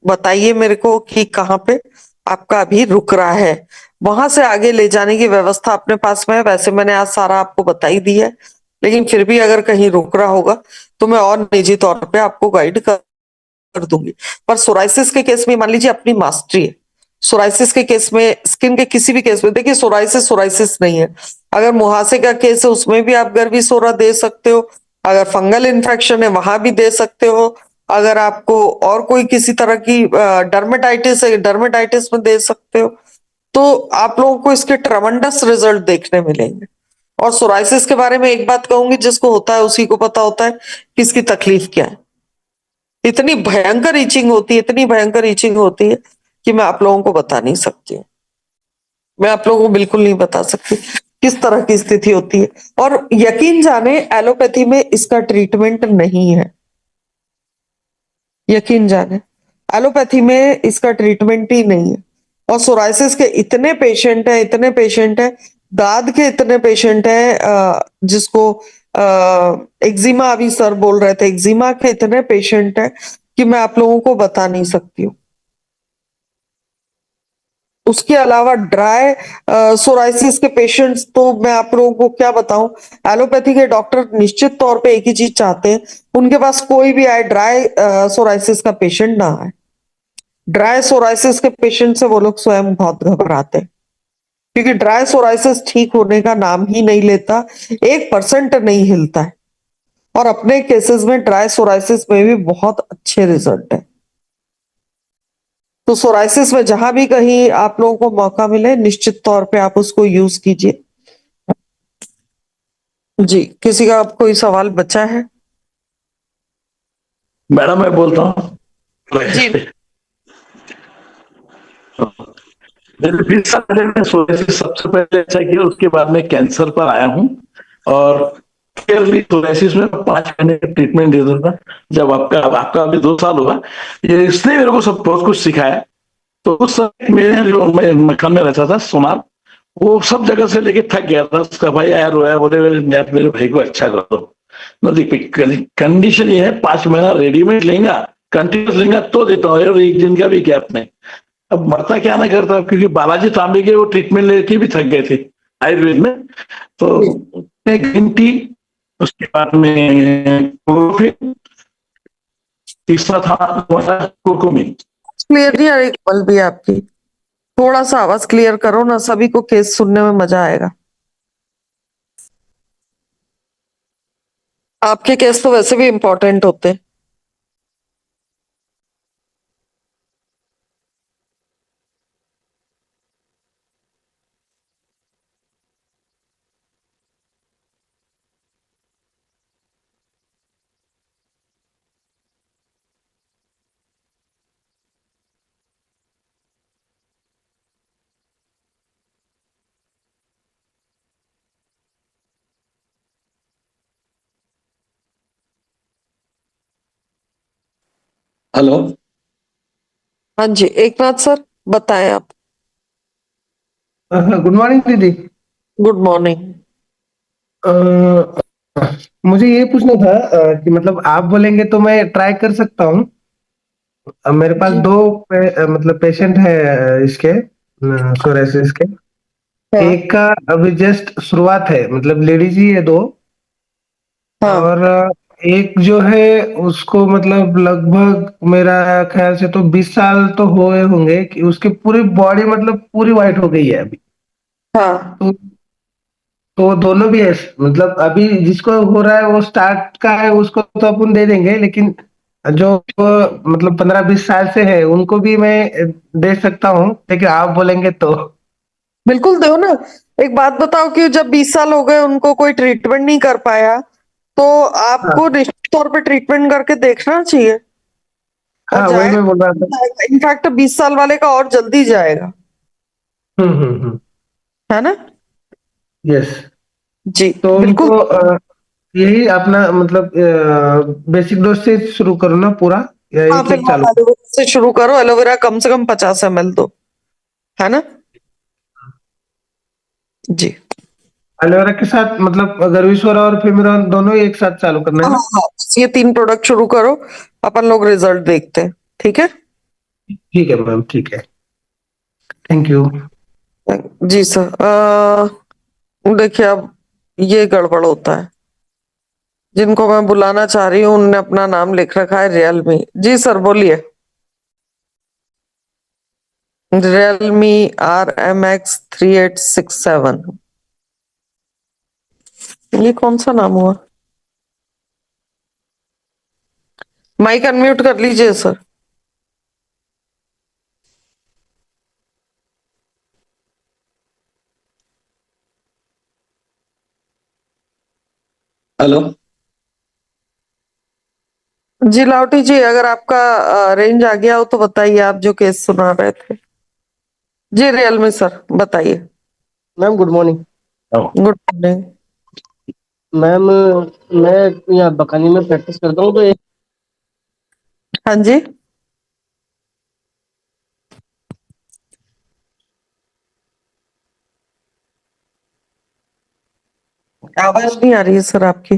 बताइए मेरे को कि कहाँ पे आपका अभी रुक रहा है। वहां से आगे ले जाने की व्यवस्था अपने पास में है। वैसे मैंने आज सारा आपको बता ही दिया है, लेकिन फिर भी अगर कहीं रुक रहा होगा तो मैं और निजी तौर पे आपको गाइड कर दूंगी। पर सोराइसिस के केस में मान लीजिए अपनी मास्टरी है। सोराइसिस के केस में, स्किन के किसी भी केस में, देखिए सोराइसिस सोराइसिस नहीं है। अगर मुहासे का केस है उसमें भी आप गर्वी सोरा दे सकते हो। अगर फंगल इन्फेक्शन है वहां भी दे सकते हो। अगर आपको और कोई किसी तरह की डर्मेटाइटिस है, डर्मेटाइटिस में दे सकते हो। तो आप लोगों को इसके ट्रमंडस रिजल्ट देखने मिलेंगे। और सोराइसिस के बारे में एक बात कहूंगी, जिसको होता है उसी को पता होता है कि इसकी तकलीफ क्या है। इतनी भयंकर ईचिंग होती है, इतनी भयंकर ईचिंग होती है कि मैं आप लोगों को बता नहीं सकती हूँ। मैं आप लोगों को बिल्कुल नहीं बता सकती किस तरह की स्थिति होती है। और यकीन जाने एलोपैथी में इसका ट्रीटमेंट नहीं है। यकीन जाने एलोपैथी में इसका ट्रीटमेंट ही नहीं है। और सोराइसिस के इतने पेशेंट हैं, इतने पेशेंट हैं, दाद के इतने पेशेंट हैं, जिसको एक्जिमा, अभी सर बोल रहे थे, एक्जिमा के इतने पेशेंट हैं कि मैं आप लोगों को बता नहीं सकती हूँ। उसके अलावा ड्राई सोराइसिस के पेशेंट्स तो मैं आप लोगों को क्या बताऊं। एलोपैथी के डॉक्टर निश्चित तौर पे एक ही चीज चाहते हैं, उनके पास कोई भी आए ड्राई सोराइसिस का पेशेंट ना आए। ड्राई सोराइसिस के पेशेंट से वो लोग स्वयं बहुत घबराते हैं, क्योंकि ड्राई सोराइसिस ठीक होने का नाम ही नहीं लेता, 1% नहीं हिलता है। और अपने केसेस में ड्राई सोराइसिस में भी बहुत अच्छे रिजल्ट है। तो सोराइसिस में जहां भी कहीं आप लोगों को मौका मिले, निश्चित तौर पे आप उसको यूज कीजिए। जी, किसी का आप कोई सवाल बचा है? मैडम मैं बोलता हूँ जी। मेरे 20 साल पहले मैं सोरेसिस सबसे पहले अच्छा किया, उसके बाद मैं कैंसर पर आया हूँ। और क्लियरली सोरेसिस में 5 महीने का ट्रीटमेंट दे दूंगा। जब आपका आपका अभी 2 साल हुआ, ये इसने मेरे को सब बहुत कुछ सिखाया। तो उस समय मेरे जो मैं मकान में रहता था सोनार, वो सब जगह से लेके थक गया था। उसका भाई आया रोया, बोले मेरे भाई को अच्छा कर दो। कंडीशन ये है, 5 महीना रेडीमेड लेगा, कंटिन्यूस लेगा तो देता हूँ, और एक दिन का भी गैप नहीं। अब मरता क्या ना करता, क्योंकि बालाजी तांबे के वो ट्रीटमेंट लेके भी थक गए थे आयुर्वेद में। तो ग्रीन टी, उसके बाद में क्लोरोफिल, तीसरा था हमारा कुरकुमिन। क्लियर नहीं आ रही कॉल भी आपकी। थोड़ा सा आवाज क्लियर करो ना, सभी को केस सुनने में मजा आएगा। आपके केस तो वैसे भी इंपॉर्टेंट होते हैं। हेलो। हाँ जी, एकनाथ सर बताएं आप। गुड मॉर्निंग दीदी। Good morning. अ, मुझे ये पूछना था कि मतलब आप बोलेंगे तो मैं ट्राई कर सकता हूँ। मेरे पास जी। दो मतलब पेशेंट है इसके सोरेसिस के। हाँ। एक का अभी जस्ट शुरुआत है, मतलब लेडीज ही है दो। हाँ। और एक जो है उसको मतलब लगभग मेरा ख्याल से तो 20 साल तो हुए होंगे, कि उसकी पूरी बॉडी मतलब पूरी वाइट हो गई है अभी। हाँ। तो तो दोनों भी है, मतलब अभी जिसको हो रहा है वो स्टार्ट का है, उसको तो अपन दे देंगे, लेकिन जो मतलब 15-20 साल से है उनको भी मैं दे सकता हूँ, लेकिन आप बोलेंगे तो। बिल्कुल दो ना। एक बात बताओ कि जब 20 साल हो गए उनको कोई ट्रीटमेंट नहीं कर पाया, तो हाँ आपको निश्चित तौर पे ट्रीटमेंट करके देखना चाहिए। और हाँ, वही मैं बोल रहा था। जाएगा, इनफैक्ट 20 साल वाले का और जल्दी जाएगा। है ना? यस। जी। तो बिल्कुल। उनको यही अपना मतलब बेसिक डोज से शुरू करो ना पूरा, या हाँ, एक एक फिलहाल चालू करो? एलोवेरा से शुरू करो। एलोवेरा कम से कम 50 ml दो। है ना? जी। एलोवेरा के साथ मतलब गर्मीश्वरा और फेमिरॉन दोनों ही एक साथ चालू करना है हाँ ना? हाँ, बस ये 3 प्रोडक्ट शुरू करो। अपन लोग रिजल्ट देखते हैं। ठीक है? ठीक है मैम, ठीक है। Thank you. जी सर। देखिए, अब ये गड़बड़ होता है। जिनको मैं बुलाना चाह रही हूँ उनने अपना नाम लिख रखा है रियलमी। जी सर, बोलिए। Realme RMX3867। ये कौन सा नाम हुआ? माइक अनम्यूट कर लीजिए सर। हेलो। जी लावटी जी, अगर आपका रेंज आ गया हो तो बताइए, आप जो केस सुना रहे थे। जी रियल में सर बताइए। Ma'am good morning. Good morning. Ma'am मैं यहाँ बकानी में प्रैक्टिस करता हूँ, तो एक हाँ जी, आवाज नहीं आ रही है सर आपकी।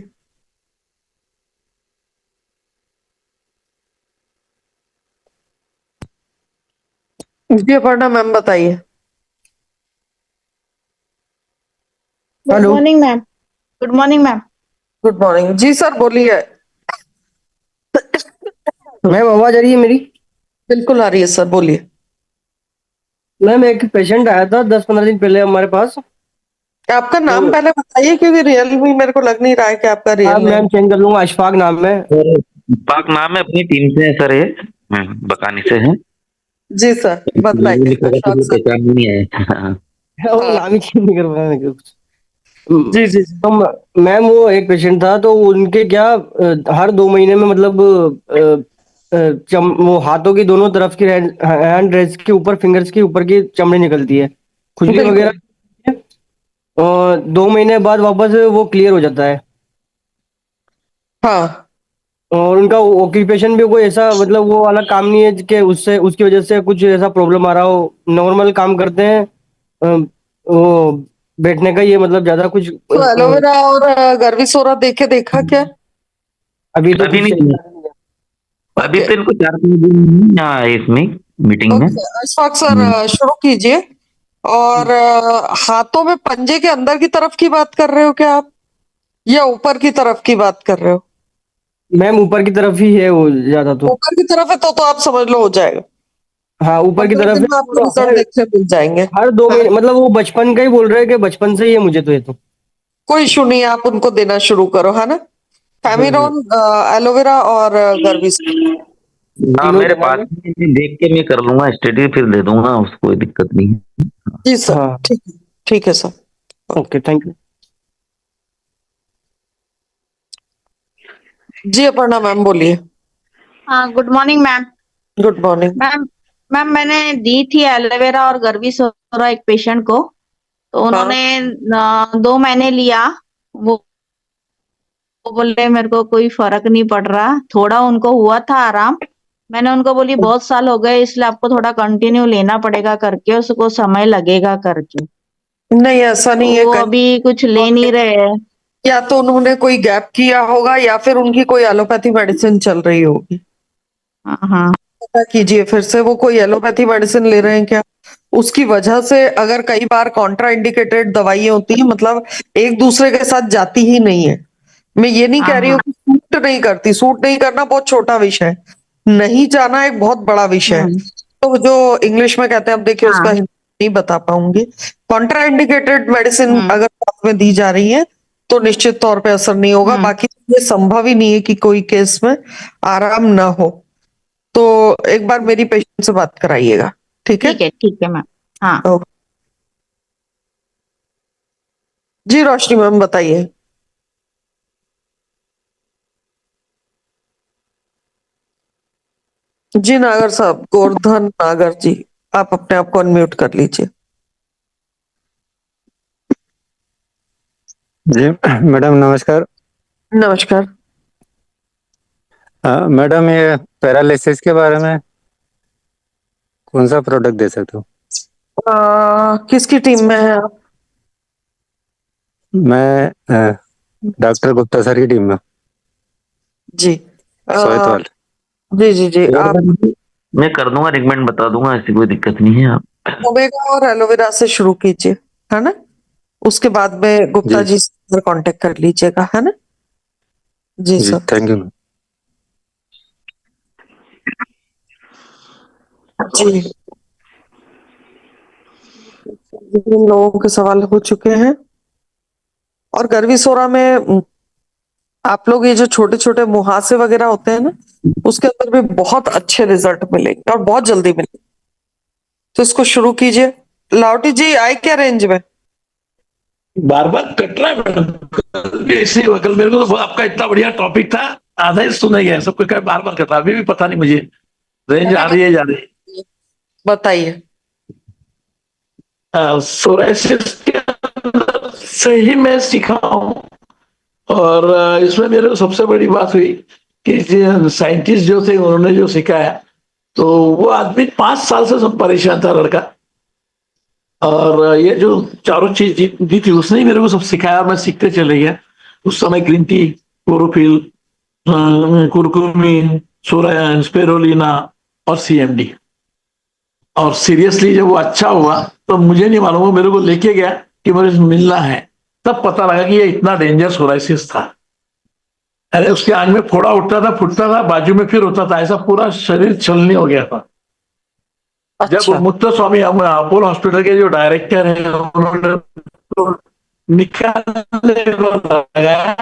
जी अपर्णा मैम बताइए। Good hello morning ma'am. Good morning ma'am. Good morning जी सर बोलिए। मैम, आवाज आ रही है मेरी? बिल्कुल आ रही है सर, बोलिए। मैम एक पेशेंट आया था 10-15 दिन पहले हमारे पास। आपका तो नाम पहले बताइए, क्योंकि रियल में मेरे को लग नहीं रहा है कि आपका हाँ रियल नेम। मैम, चेंज कर लूंगा, अशफाक नाम है। सर पाक नाम है, अपनी टीम से है सर, ये बकानी से है। जी सर ये बताइए लिखा था अशफाक कि सर। पहचान नहीं है। वो हाँ, नाम ही चेंज नहीं कर पाया कुछ। जी जी जी। तो मैम वो एक पेशेंट था, तो उनके क्या हर 2 महीने में मतलब वो हाथों की दोनों तरफ की हैंड रेस्ट के ऊपर, फिंगर्स के ऊपर की चमड़ी निकलती है, खुजली बिल्कुल। वगैरह। और 2 महीने बाद वापस वो क्लियर हो जाता है। हाँ और उनका ऑक्यूपेशन भी कोई ऐसा मतलब वो वाला काम नहीं है कि उससे उसकी वजह से कुछ ऐसा प्रॉब्लम आ रहा हो। नॉर्मल काम करते हैं। वो बैठने का ये मतलब ज्यादा कुछ तो एलोवेरा और गर्विसोरा देके देखा क्या? अभी तो अभी कुछ नहीं, सही। अभी ओके तो इनको 4 5 दिन यहाँ आए इसमें मीटिंग में। ओके अशफाक सर शुरू कीजिए। और हाथों में पंजे के अंदर की तरफ की बात कर रहे हो क्या आप, या ऊपर की तरफ की बात कर रहे हो? मैम ऊपर की तरफ ही है वो ज्यादा तो। ऊपर की तरफ है तो आप समझ लो हो जाएगा। हाँ ऊपर की 15 तरफ दिन में है। आपको रिजल्ट देखने मिल जाएंगे। हर दो हाँ, महीने मतलब वो बचपन का ही बोल रहे हैं कि बचपन से ही है मुझे तो ये तो। कोई इशू नहीं है, आप उनको देना शुरू करो, है ना। हम्म। फेमिरॉन, एलोवेरा और गर्विस। ना तीनों मेरे देना है पास ना? में है, देख के मैं कर लूंगा स्टडी, फिर दे दूंगा उसको, कोई दिक्कत नहीं है। जी सर हाँ। ठीक है सर। Okay, thank you. जी अपर्णा मैम बोलिए। हाँ good morning ma'am. Good morning. Ma'am ma'am मैंने दी थी एलोवेरा और गर्विसोरा एक पेशेंट को, तो हाँ उन्होंने 2 महीने लिया। वो बोले मेरे को कोई फर्क नहीं पड़ रहा, थोड़ा उनको हुआ था आराम। मैंने उनको बोली बहुत साल हो गए इसलिए आपको थोड़ा कंटिन्यू लेना पड़ेगा करके, उसको समय लगेगा करके। नहीं ऐसा तो नहीं है वो कहीं। अभी कुछ ले नहीं रहे हैं। या तो उन्होंने कोई गैप किया होगा, या फिर उनकी कोई एलोपैथी मेडिसिन चल रही होगी। हाँ हाँ पता कीजिए फिर से, वो कोई एलोपैथी मेडिसिन ले रहे हैं क्या, उसकी वजह से। अगर कई बार कॉन्ट्रा इंडिकेटेड दवाइयां होती है, मतलब एक दूसरे के साथ जाती ही नहीं है। मैं ये नहीं हाँ कह रही हूँ हाँ। कि सूट नहीं करती, सूट नहीं करना बहुत छोटा विषय है, नहीं जाना एक बहुत बड़ा विषय है। हम्म, तो जो इंग्लिश में कहते हैं, अब देखिए उसका हाँ हिंदी नहीं बता पाऊंगी। कॉन्ट्रा इंडिकेटेड मेडिसिन हम्म अगर साथ में दी जा रही है तो निश्चित तौर पे असर नहीं होगा, हम्म। बाकी ये संभव ही नहीं है कि कोई केस में आराम ना हो। तो एक बार मेरी पेशेंट से बात कराइएगा, ठीक है। ठीक है मैम। हाँ ओके। जी रोशनी मैम बताइए। जी नागर साहब, गोवर्धन नागर जी, आप अपने आप को अनम्यूट कर लीजिए। जी मैडम नमस्कार। नमस्कार। मैडम ये पैरालिसिस के बारे में कौन सा प्रोडक्ट दे सकते हो? किसकी टीम में है आप? मैं डॉक्टर गुप्ता सर की टीम में, जी अ, सोएतवाल। जी जी जी आप मैं कर दूंगा, रिकमेंड बता दूंगा, ऐसी कोई दिक्कत नहीं है। आप ओमेगा और एलोवेरा से शुरू कीजिए, है ना। उसके बाद में गुप्ता जी जी से कांटेक्ट कर लीजिएगा, है ना। जी जी, सर। Thank you. जी जिन लोगों के सवाल हो चुके हैं, और गर्विसोरा में आप लोग ये जो छोटे छोटे मुहासे वगैरह होते हैं ना, उसके अंदर भी बहुत अच्छे रिजल्ट मिलेंगे और बहुत जल्दी मिलेंगे। तो इसको शुरू कीजिए। लाउटी जी आए क्या रेंज में? बार बार कट रहा है मैडम, ऐसे ही हुआ। कल मेरे को तो आपका इतना बढ़िया टॉपिक था, आधा ही सुना गया, सबको क्या बार बार कट रहा है, अभी भी पता नहीं मुझे रेंज आ रही है जा रही है। बताइए। सोराइसिस के अंदर से ही मैं सीखा हूँ। और इसमें मेरे को सबसे बड़ी बात हुई कि साइंटिस्ट जो थे उन्होंने जो सिखाया, तो वो आदमी 5 साल से सब परेशान था लड़का, और ये जो चारों चीज दी थी उसने ही मेरे को सब सिखाया, और मैं सीखते चले गया। उस समय ग्रीन टी, क्लोरोफिल, कुरकुमीन, स्पेरुलिना और सीएमडी। और सीरियसली जब वो अच्छा हुआ तो मुझे नहीं मालूम, वो मेरे को लेके गया कि मुझे मिलना है, तब पता लगा कि ये इतना डेंजर सोराइसिस था। अरे उसके आंख में फोड़ा उठता था, फुटता था, बाजू में फिर होता था, ऐसा पूरा शरीर छलनी हो गया था। जब अच्छा। मुत्तु स्वामी अपोलो हॉस्पिटल के जो डायरेक्टर हैं उन्होंने तो निकालने को लगाया,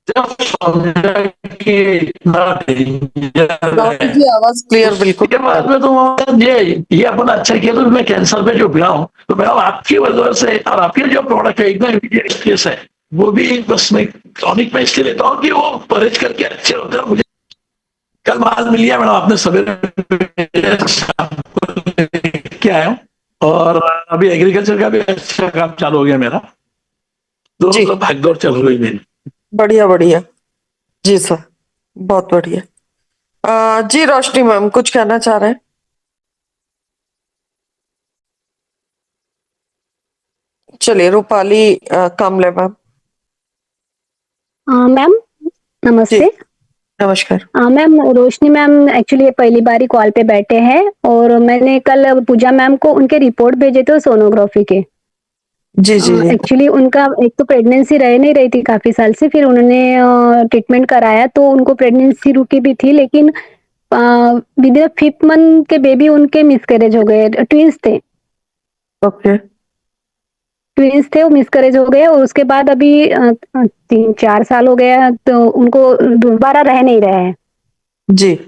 जब समझा कि इतना डेंजर है। जी आवाज क्लियर बिल्कुल। उसके बाद में तो ये अपन अच्छा किया, तो मैं कैंसर पे जो भिड़ा हूँ, तो मैं आपकी वजह से और आपके जो प्रोडक्ट है एकदम इमीडिएट केस है, वो भी बस मैं टॉनिक में इसलिए लेता हूँ कि वो परहेज करके अच्छे होते हैं। मुझे कल माल मिल गया मैडम, आपने सवेरे शाम को लेके आया हूँ, और अभी एग्रीकल्चर का भी अच्छा काम चालू हो गया मेरा, दोनों जी। तरफ भागदौड़ चल रही मेरी। बढ़िया बढ़िया। जी सर, बहुत बढ़िया। जी रोशनी मैम कुछ कहना चाह रहे हैं? चलिए रूपाली कामले मैम। मैम जी नमस्ते। नमस्कार। मैम रोशनी मैम एक्चुअली पहली बार ही कॉल पे बैठे हैं, और मैंने कल पूजा मैम को उनके रिपोर्ट भेजे थे सोनोग्राफी के। जी जी जी। एक्चुअली उनका एक तो प्रेगनेंसी रह नहीं रही थी काफी साल से, फिर उन्होंने ट्रीटमेंट कराया तो उनको प्रेगनेंसी रुकी भी थी, लेकिन विद इन 5th मंथ के बेबी उनके मिसकैरेज हो गए। ट्विंस थे, ओके। ट्विंस थे, वो मिसकैरेज हो गए, और उसके बाद अभी 3-4 साल हो गया तो उनको दोबारा रह नहीं रहे हैं। जी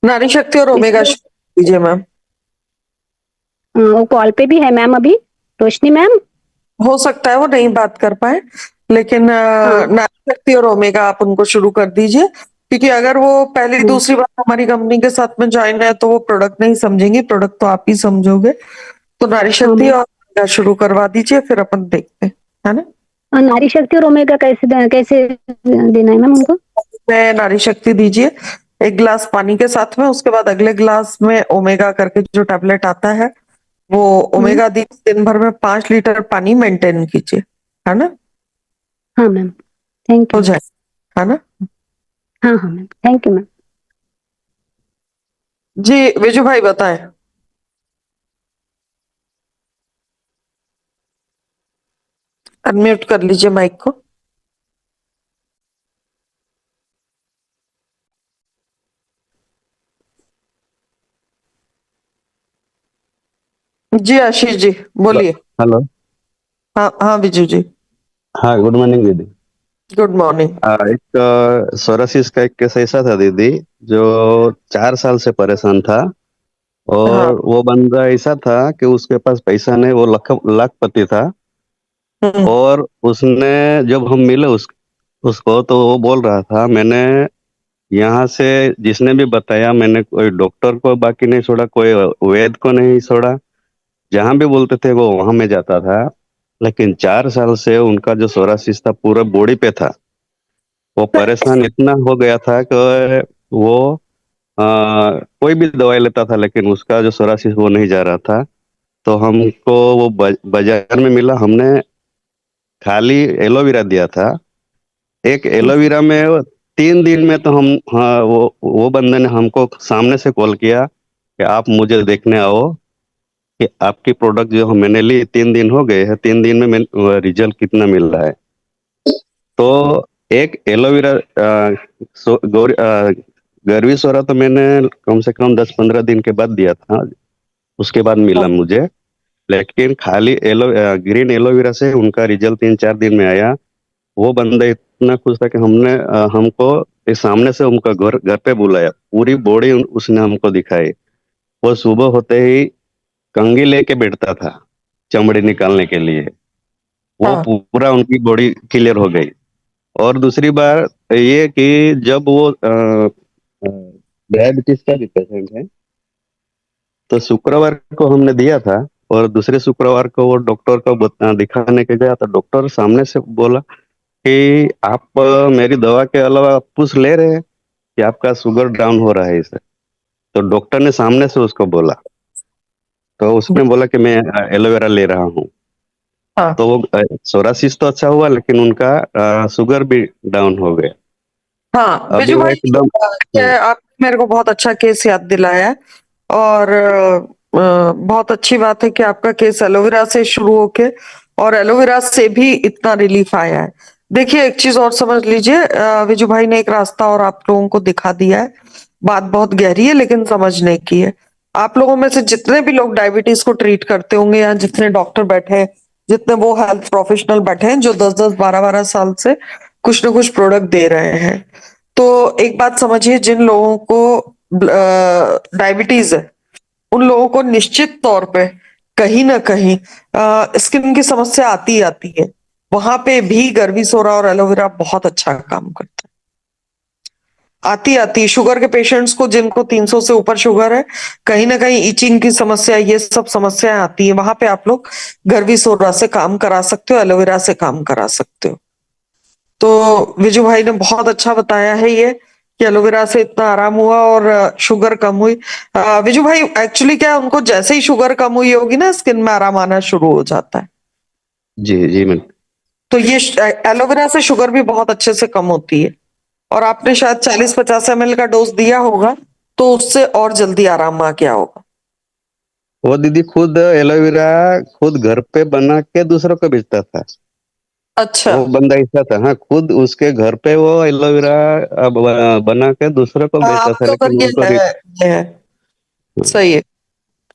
नारी शक्ति और ओमेगा दीजिए मैम। वो कॉल पे भी है मैम अभी, रोशनी मैम। हो सकता है वो नहीं बात कर पाए, लेकिन नारी शक्ति और ओमेगा आप उनको शुरू कर दीजिए, क्योंकि अगर वो पहली दूसरी बार हमारी कंपनी के साथ में ज्वाइन है तो वो प्रोडक्ट नहीं समझेंगी, प्रोडक्ट तो आप ही समझोगे। तो नारी शक्ति और ओमेगा शुरू करवा दीजिए, फिर अपन देखते हैं, है ना। नारी शक्ति और ओमेगा कैसे देना है मैम उनको? मैं नारी शक्ति दीजिए 1 गिलास पानी के साथ में, उसके बाद अगले गिलास में ओमेगा करके जो टैबलेट आता है वो ओमेगा दिन भर में 5 लीटर पानी मेंटेन कीजिए, है ना। हाँ मैम, थैंक हो यू। जाए, है ना। हाँ हाँ मैम, थैंक यू मैम। जी विजू भाई बताएं। अनम्यूट कर लीजिए माइक को। जी आशीष जी बोलिए। हेलो। हाँ हाँ विजू जी। हाँ गुड मॉर्निंग दीदी। Good morning. एक सोरासिस का एक केस ऐसा था दीदी, जो 4 साल से परेशान था। हाँ। और वो बंदा ऐसा था कि उसके पास पैसा नहीं, वो लाखपति था। और उसने जब हम मिले उसको तो वो बोल रहा था, मैंने यहाँ से जिसने भी बताया, मैंने कोई डॉक्टर को बाकी नहीं छोड़ा, कोई वैद्य को नहीं छोड़ा, जहां भी बोलते थे वो वहां में जाता था। लेकिन 4 साल से उनका जो सोरासिस था पूरा बॉडी पे था। वो परेशान इतना हो गया था कि वो कोई भी दवाई लेता था लेकिन उसका जो सोरासिस वो नहीं जा रहा था। तो हमको वो बाजार में मिला, हमने खाली एलोवेरा दिया था। एक एलोवेरा में 3 दिन में तो हम, हाँ, वो बंदे ने हमको सामने से कॉल किया कि आप मुझे देखने आओ कि आपकी प्रोडक्ट जो मैंने ली 3 दिन हो गए हैं, 3 दिन में रिजल्ट कितना मिल रहा है। तो एक एलोवेरा गर्वी सोरा तो मैंने कम से कम 10-15 दिन के बाद दिया था, उसके बाद मिला मुझे। लेकिन खाली ग्रीन एलोवेरा से उनका रिजल्ट 3-4 दिन में आया। वो बंदा इतना खुश था कि हमको इस सामने से उनका घर घर पे बुलाया, पूरी बॉडी उसने हमको दिखाई। वो सुबह होते ही कंघी लेके बैठता था चमड़ी निकालने के लिए। वो हाँ पूरा उनकी बॉडी क्लियर हो गई। और दूसरी बार ये कि जब वो डायबिटीज का भी पेशेंट है, तो शुक्रवार को हमने दिया था, और दूसरे शुक्रवार को वो डॉक्टर को दिखाने के गया, तो डॉक्टर सामने से बोला कि आप मेरी दवा के अलावा कुछ ले रहे हैं कि आपका शुगर डाउन हो रहा है इससे। तो डॉक्टर ने सामने से उसको बोला, तो उसने बोला कि मैं एलोवेरा ले रहा हूँ। हाँ तो वो सोरासिस तो अच्छा हुआ, लेकिन उनका शुगर भी डाउन हो गया। हाँ अभी बिजू वो भाई, एकदम ये आपने मेरे को बहुत अच्छा केस याद दिलाया है। और बहुत अच्छी बात है कि आपका केस एलोवेरा से शुरू होके और एलोवेरा से भी इतना रिलीफ आया है। देखिए एक चीज और समझ लीजिए, विजू भाई ने एक रास्ता और आप लोगों को दिखा दिया है। बात बहुत गहरी है लेकिन समझने की है। आप लोगों में से जितने भी लोग डायबिटीज को ट्रीट करते होंगे, या जितने डॉक्टर बैठे हैं, जितने वो हेल्थ प्रोफेशनल बैठे हैं जो 10-10 12-12 साल से कुछ ना कुछ प्रोडक्ट दे रहे हैं, तो एक बात समझिए, जिन लोगों को डायबिटीज है उन लोगों को निश्चित तौर पे कहीं ना कहीं स्किन की समस्या आती ही आती है। वहां पे भी गर्मीसोरा और एलोवेरा बहुत अच्छा काम करता है। आती शुगर के पेशेंट्स को, जिनको 300 से ऊपर शुगर है, कहीं ना कहीं इचिंग की समस्या, ये सब समस्याएं आती है, वहां पे आप लोग गर्मीसोरा से काम करा सकते हो, एलोवेरा से काम करा सकते हो। तो विजू भाई ने बहुत अच्छा बताया है ये कि एलोवेरा से इतना आराम हुआ और शुगर कम हुई। विजू भाई एक्चुअली क्या है, उनको जैसे ही शुगर कम हुई होगी ना, स्किन में आराम आना शुरू हो जाता है। जी जी मैम। तो ये एलोवेरा से शुगर भी बहुत अच्छे से कम होती है। और आपने शायद 40-50 ml का डोज दिया होगा, तो उससे और जल्दी आराम आ गया होगा। वो दीदी खुद एलोवेरा खुद घर पे बना के दूसरों को बेचता था। अच्छा, वो बंदा ऐसा था, हाँ, खुद उसके घर पे वो एलोवेरा बना के दूसरों को हाँ बेचता आप था, लोग लेकिन ये उनको है, ये है, सही है।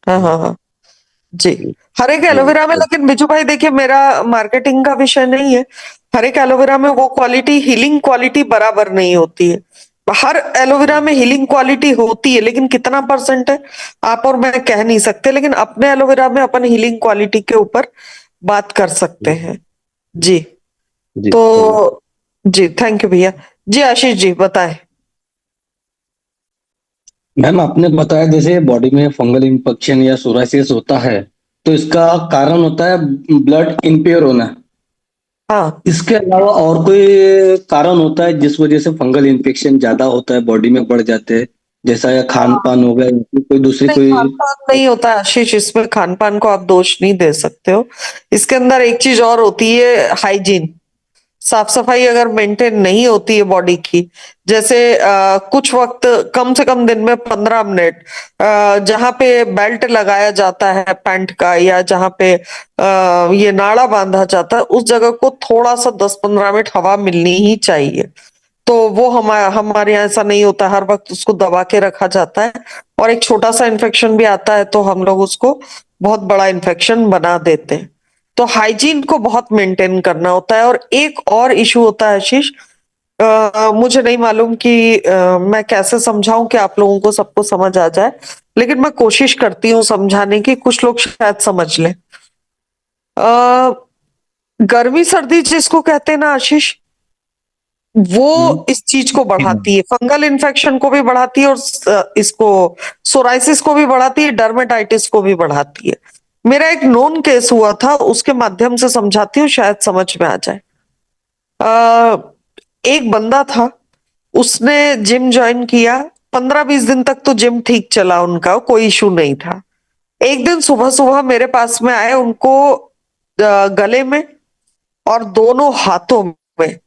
हाँ हाँ हाँ जी। हर एक एलोवेरा में, लेकिन बिजू भाई देखिए, मेरा मार्केटिंग का विषय नहीं है। हर एक एलोवेरा में वो क्वालिटी, हीलिंग क्वालिटी बराबर नहीं होती है। हर एलोवेरा में हीलिंग क्वालिटी होती है, लेकिन कितना परसेंट है आप और मैं कह नहीं सकते, लेकिन अपने एलोवेरा में अपन हीलिंग क्वालिटी के ऊपर बात कर सकते हैं। जी, जी तो जी थैंक यू भैया। जी आशीष जी बताएं। मैम आपने बताया जैसे बॉडी में फंगल इन्फेक्शन या सोराइसिस होता है, तो इसका कारण होता है ब्लड इम्प्योर होना। हाँ इसके अलावा और कोई कारण होता है जिस वजह से फंगल इन्फेक्शन ज्यादा होता है, बॉडी में बढ़ जाते हैं, जैसा या खान पान हो गया या फिर कोई दूसरी नहीं, कोई। खान पान नहीं होता है आशीष, इसमें खान पान को आप दोष नहीं दे सकते हो। इसके अंदर एक चीज और होती है, हाइजीन, साफ सफाई अगर मेंटेन नहीं होती है बॉडी की। जैसे कुछ वक्त, कम से कम दिन में 15 मिनट, जहां पे बेल्ट लगाया जाता है पैंट का, या जहां पे ये नाड़ा बांधा जाता है, उस जगह को थोड़ा सा 10-15 मिनट हवा मिलनी ही चाहिए। तो वो हमारे यहाँ ऐसा नहीं होता, हर वक्त उसको दबा के रखा जाता है। और एक छोटा सा इन्फेक्शन भी आता है तो हम लोग उसको बहुत बड़ा इन्फेक्शन बना देते हैं। तो हाइजीन को बहुत मेंटेन करना होता है। और एक और इशू होता है आशीष, मुझे नहीं मालूम कि मैं कैसे समझाऊं कि आप लोगों को सबको समझ आ जाए, लेकिन मैं कोशिश करती हूँ समझाने की, कुछ लोग शायद समझ लें। गर्मी सर्दी जिसको कहते हैं ना आशीष, वो इस चीज को बढ़ाती है, फंगल इन्फेक्शन को भी बढ़ाती है, और इसको सोराइसिस को भी बढ़ाती है, डर्मेटाइटिस को भी बढ़ाती है। मेरा एक नोन केस हुआ था, उसके माध्यम से समझाती हूँ, शायद समझ में आ जाए। एक बंदा था, उसने जिम ज्वाइन किया, 15-20 दिन तक तो जिम ठीक चला, उनका कोई इशू नहीं था। एक दिन सुबह सुबह मेरे पास में आए, उनको गले में और दोनों हाथों में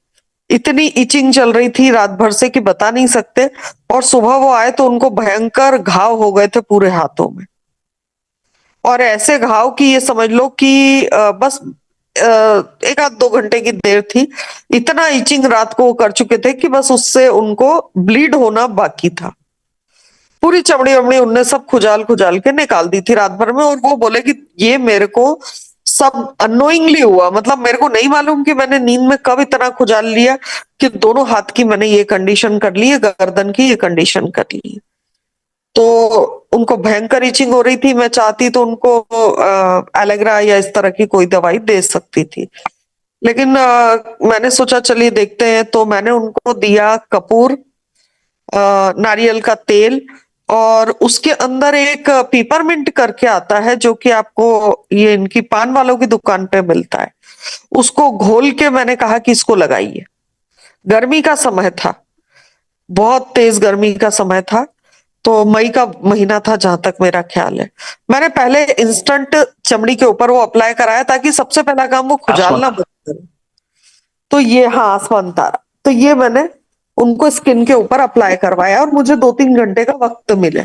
इतनी इचिंग चल रही थी रात भर से कि बता नहीं सकते। और सुबह वो आए तो उनको भयंकर घाव हो गए थे पूरे हाथों में, और ऐसे घाव कि ये समझ लो कि बस 1-2 घंटे की देर थी। इतना इचिंग रात को वो कर चुके थे कि बस उससे उनको ब्लीड होना बाकी था। पूरी चमड़ी वमड़ी उनने सब खुजाल खुजाल के निकाल दी थी रात भर में। और वो बोले कि ये मेरे को सब अनोइंगली हुआ, मतलब मेरे को नहीं मालूम कि मैंने नींद में कब इतना खुजाल लिया कि दोनों हाथ की मैंने ये कंडीशन कर ली है, गर्दन की ये कंडीशन कर ली है। तो उनको भयंकर इचिंग हो रही थी। मैं चाहती तो उनको एलेग्रा या इस तरह की कोई दवाई दे सकती थी, लेकिन मैंने सोचा चलिए देखते हैं, तो मैंने उनको दिया कपूर, नारियल का तेल, और उसके अंदर एक पीपरमिंट करके आता है जो कि आपको ये इनकी पान वालों की दुकान पे मिलता है, उसको घोल के मैंने कहा कि इसको लगाइए। गर्मी का समय था, बहुत तेज गर्मी का समय था, तो मई का महीना था जहां तक मेरा ख्याल है। मैंने पहले इंस्टेंट चमड़ी के ऊपर वो अप्लाई कराया ताकि सबसे पहला काम वो खुजालना बंद करे। तो ये, हाँ, आसमान तारा, तो ये मैंने उनको स्किन के ऊपर अप्लाई करवाया और मुझे 2-3 घंटे का वक्त मिले।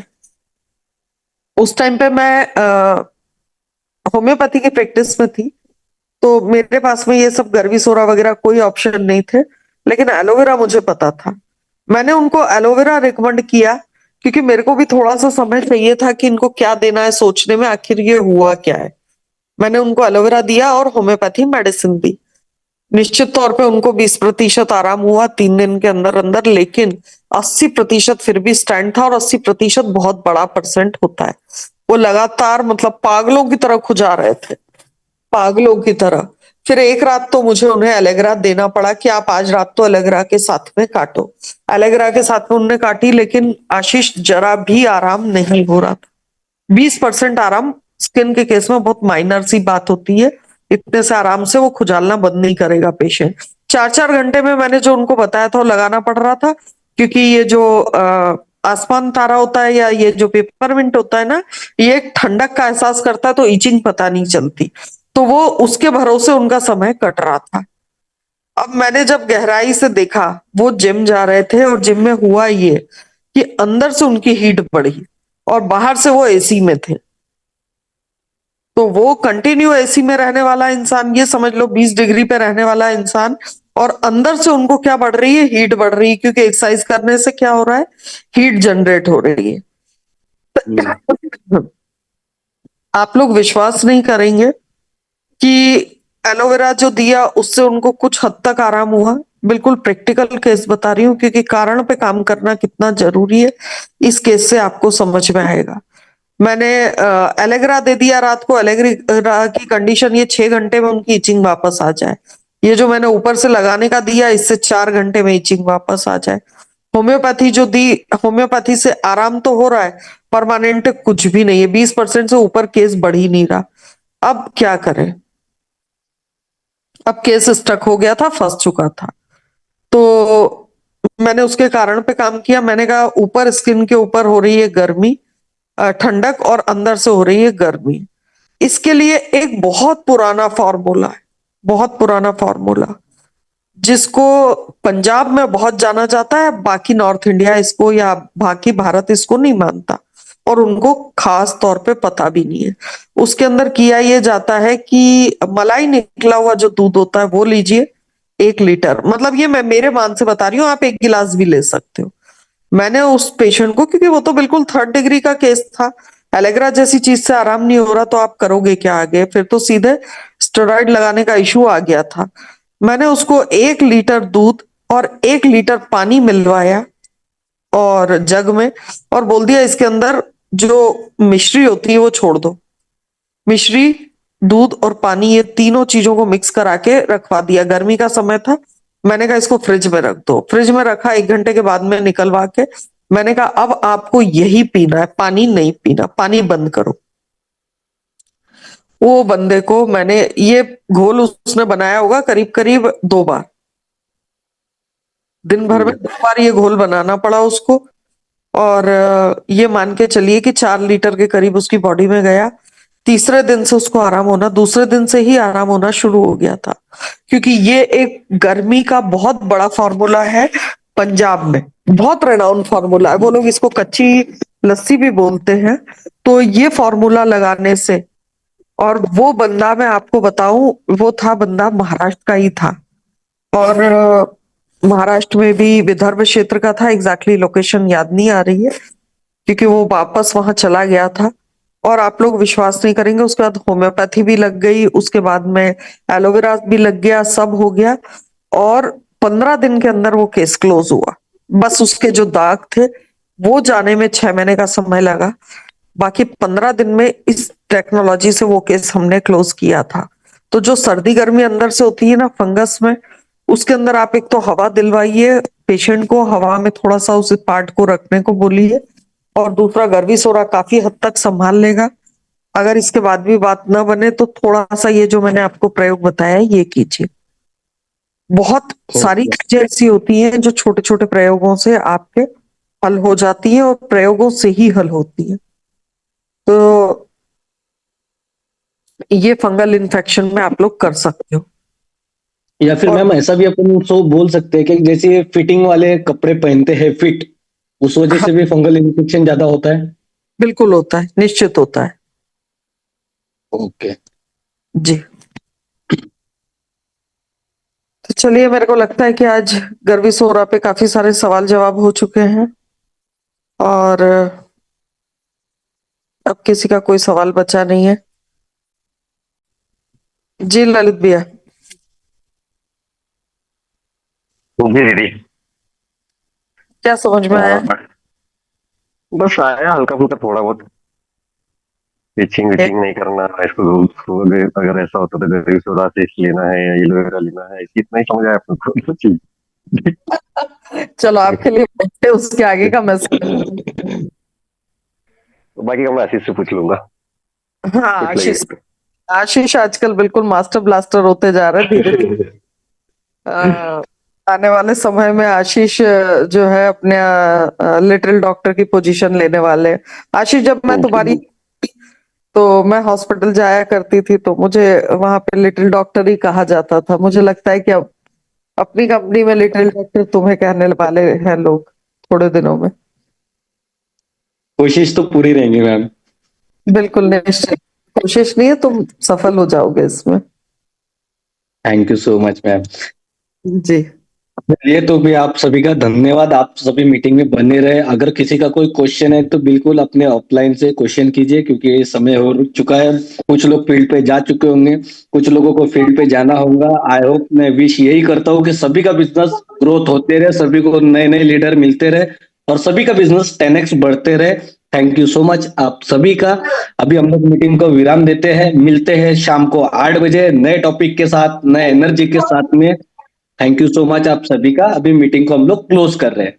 उस टाइम पे मैं होम्योपैथी की प्रैक्टिस में थी, तो मेरे पास में ये सब गर्मी सोरा वगैरह कोई ऑप्शन नहीं थे, लेकिन एलोवेरा मुझे पता था। मैंने उनको एलोवेरा रिकमेंड किया क्योंकि मेरे को भी थोड़ा सा समय चाहिए था कि इनको क्या देना है सोचने में, आखिर ये हुआ क्या है। मैंने उनको एलोवेरा दिया और होम्योपैथी मेडिसिन दी। निश्चित तौर पे उनको 20% आराम हुआ 3 दिन के अंदर अंदर, लेकिन 80% फिर भी स्टैंड था, और 80% बहुत बड़ा परसेंट होता है। वो लगातार मतलब पागलों की तरह खुजा रहे थे, पागलों की तरह। फिर एक रात तो मुझे उन्हें एलेग्रा देना पड़ा कि आप आज रात तो एलेग्रा के साथ में काटो। एलेग्रा के साथ में उन्होंने काटी, लेकिन आशीष जरा भी आराम नहीं हो रहा था। 20% आराम स्किन के केस में बहुत माइनर सी बात होती है, इतने से आराम से वो खुजालना बंद नहीं करेगा पेशेंट। 4-4 घंटे में मैंने जो उनको बताया था वो लगाना पड़ रहा था, क्योंकि ये जो आसमान तारा होता है या ये जो पेपरमिंट होता है ना, ये एक ठंडक का एहसास करता है, तो इचिंग पता नहीं चलती। तो वो उसके भरोसे उनका समय कट रहा था। अब मैंने जब गहराई से देखा, वो जिम जा रहे थे और जिम में हुआ ये कि अंदर से उनकी हीट बढ़ी और बाहर से वो एसी में थे। तो वो कंटिन्यू एसी में रहने वाला इंसान, ये समझ लो 20 डिग्री पे रहने वाला इंसान, और अंदर से उनको क्या बढ़ रही है, हीट बढ़ रही है, क्योंकि एक्सरसाइज करने से क्या हो रहा है, हीट जनरेट हो रही है। आप लोग विश्वास नहीं करेंगे कि एलोवेरा जो दिया उससे उनको कुछ हद तक आराम हुआ। बिल्कुल प्रैक्टिकल केस बता रही हूँ, क्योंकि कारण पे काम करना कितना जरूरी है इस केस से आपको समझ में आएगा। मैंने एलेग्रा दे दिया रात को। एलेग्रा की कंडीशन ये 6 घंटे में उनकी इचिंग वापस आ जाए। ये जो मैंने ऊपर से लगाने का दिया, इससे 4 घंटे में इचिंग वापस आ जाए। होम्योपैथी जो दी, होम्योपैथी से आराम तो हो रहा है, परमानेंट कुछ भी नहीं है। 20% से ऊपर केस बढ़ ही नहीं रहा। अब क्या करें? अब केस स्टक हो गया था, फंस चुका था। तो मैंने उसके कारण पे काम किया। मैंने कहा ऊपर स्किन के ऊपर हो रही है गर्मी, ठंडक, और अंदर से हो रही है गर्मी। इसके लिए एक बहुत पुराना फॉर्मूला है, बहुत पुराना फॉर्मूला, जिसको पंजाब में बहुत जाना जाता है, बाकी नॉर्थ इंडिया इसको या बाकी भारत इसको नहीं मानता, और उनको खास तौर पे पता भी नहीं है। उसके अंदर किया ये जाता है कि मलाई निकला हुआ जो दूध होता है वो लीजिए 1 लीटर, मतलब ये मैं मेरे मान से बता रही हूँ, आप 1 गिलास भी ले सकते हो। मैंने उस पेशेंट को, क्योंकि वो तो बिल्कुल 3rd डिग्री का केस था, एलेग्रा जैसी चीज से आराम नहीं हो रहा, तो आप करोगे क्या आगे? फिर तो सीधे स्टेरॉइड लगाने का इशू आ गया था। मैंने उसको 1 लीटर दूध और 1 लीटर पानी मिलवाया और जग में, और बोल दिया इसके अंदर जो मिश्री होती है वो छोड़ दो। मिश्री, दूध और पानी, ये तीनों चीजों को मिक्स करा के रखवा दिया। गर्मी का समय था, मैंने कहा इसको फ्रिज में रख दो। फ्रिज में रखा, 1 घंटे के बाद में निकलवा के मैंने कहा अब आपको यही पीना है, पानी नहीं पीना, पानी बंद करो। वो बंदे को मैंने ये घोल, उसने बनाया होगा करीब करीब 2 बार, दिन भर में 2 बार ये घोल बनाना पड़ा उसको। और ये मान के चलिए कि 4 लीटर के करीब उसकी बॉडी में गया। तीसरे दिन से उसको आराम होना, दूसरे दिन से ही आराम होना शुरू हो गया था, क्योंकि ये एक गर्मी का बहुत बड़ा फॉर्मूला है। पंजाब में बहुत रेनाउन फॉर्मूला है, वो लोग इसको कच्ची लस्सी भी बोलते हैं। तो ये फॉर्मूला लगाने से, और वो बंदा मैं आपको बताऊं, वो था बंदा महाराष्ट्र का ही था, और महाराष्ट्र में भी विदर्भ क्षेत्र का था। एग्जैक्टली लोकेशन याद नहीं आ रही है, क्योंकि वो वापस वहां चला गया था। और आप लोग विश्वास नहीं करेंगे, उसके बाद होम्योपैथी भी लग गई, उसके बाद में एलोवेरा भी लग गया, सब हो गया, और 15 दिन के अंदर वो केस क्लोज हुआ। बस उसके जो दाग थे वो जाने में 6 महीने का समय लगा, बाकी 15 दिन में इस टेक्नोलॉजी से वो केस हमने क्लोज किया था। तो जो सर्दी गर्मी अंदर से होती है ना फंगस में, उसके अंदर आप एक तो हवा दिलवाइए पेशेंट को, हवा में थोड़ा सा उस पार्ट को रखने को बोलिए, और दूसरा गर्विसोरा काफी हद तक संभाल लेगा। अगर इसके बाद भी बात न बने तो थोड़ा सा ये जो मैंने आपको प्रयोग बताया है ये कीजिए। बहुत सारी चीजें ऐसी होती हैं जो छोटे छोटे प्रयोगों से आपके हल हो जाती है और प्रयोगों से ही हल होती है। तो ये फंगल इन्फेक्शन में आप लोग कर सकते हो। या फिर मैम ऐसा भी अपन उसको बोल सकते हैं कि जैसे फिटिंग वाले कपड़े पहनते हैं फिट, उस वजह से भी फंगल इन्फेक्शन ज्यादा होता है। बिल्कुल होता है, निश्चित होता है ओके जी। तो चलिए, मेरे को लगता है कि आज गर्विसोरा पे काफी सारे सवाल जवाब हो चुके हैं, और अब किसी का कोई सवाल बचा नहीं है। जी ललित भैया। जी दीदी। क्या समझ में आया? बस आया हल्का फुल्का थोड़ा बहुत। इचिंग विचिंग नहीं करना, इसको अगर ऐसा होता तो गर्विसोरा से लेना है या एलोवेरा लेना है, इतना ही समझ आया अपने को तो चीज। चलो आपके लिए बैठे, उसके आगे का मैं तो बाकी का मैं आशीष से पूछ लूंगा। हाँ आशीष, आशीष आजकल बिल्कुल मास्टर ब्लास्टर होते जा रहे हैं धीरे धीरे। आने वाले समय में आशीष जो है अपने लिटिल डॉक्टर की पोजीशन लेने वाले हैं। आशीष, जब मैं तुम्हारी तो मैं हॉस्पिटल जाया करती थी तो मुझे वहां पे लिटिल डॉक्टर ही कहा जाता था। मुझे लगता है कि अब अपनी कंपनी में लिटिल डॉक्टर तुम्हें कहने वाले हैं लोग थोड़े दिनों में। कोशिश तो पूरी रहेंगी मैम। बिल्कुल निश्चित, कोशिश नहीं है, तुम सफल हो जाओगे इसमें। Thank you so much ma'am. जी चलिए, तो भी आप सभी का धन्यवाद, आप सभी मीटिंग में बने रहे। अगर किसी का कोई क्वेश्चन है तो बिल्कुल अपने ऑफलाइन से क्वेश्चन कीजिए, क्योंकि ये समय हो चुका है। कुछ लोग फील्ड पे जा चुके होंगे, कुछ लोगों को फील्ड पे जाना होगा। आई होप, मैं विश यही करता हूँ कि सभी का बिजनेस ग्रोथ होते रहे, सभी को नए नए लीडर मिलते रहे और सभी का बिजनेस 10x बढ़ते रहे। थैंक यू सो मच आप सभी का। अभी हम लोग मीटिंग को विराम देते हैं, मिलते हैं शाम को 8 बजे नए टॉपिक के साथ, नए एनर्जी के साथ में। थैंक यू सो मच आप सभी का। अभी मीटिंग को हम लोग क्लोज कर रहे हैं।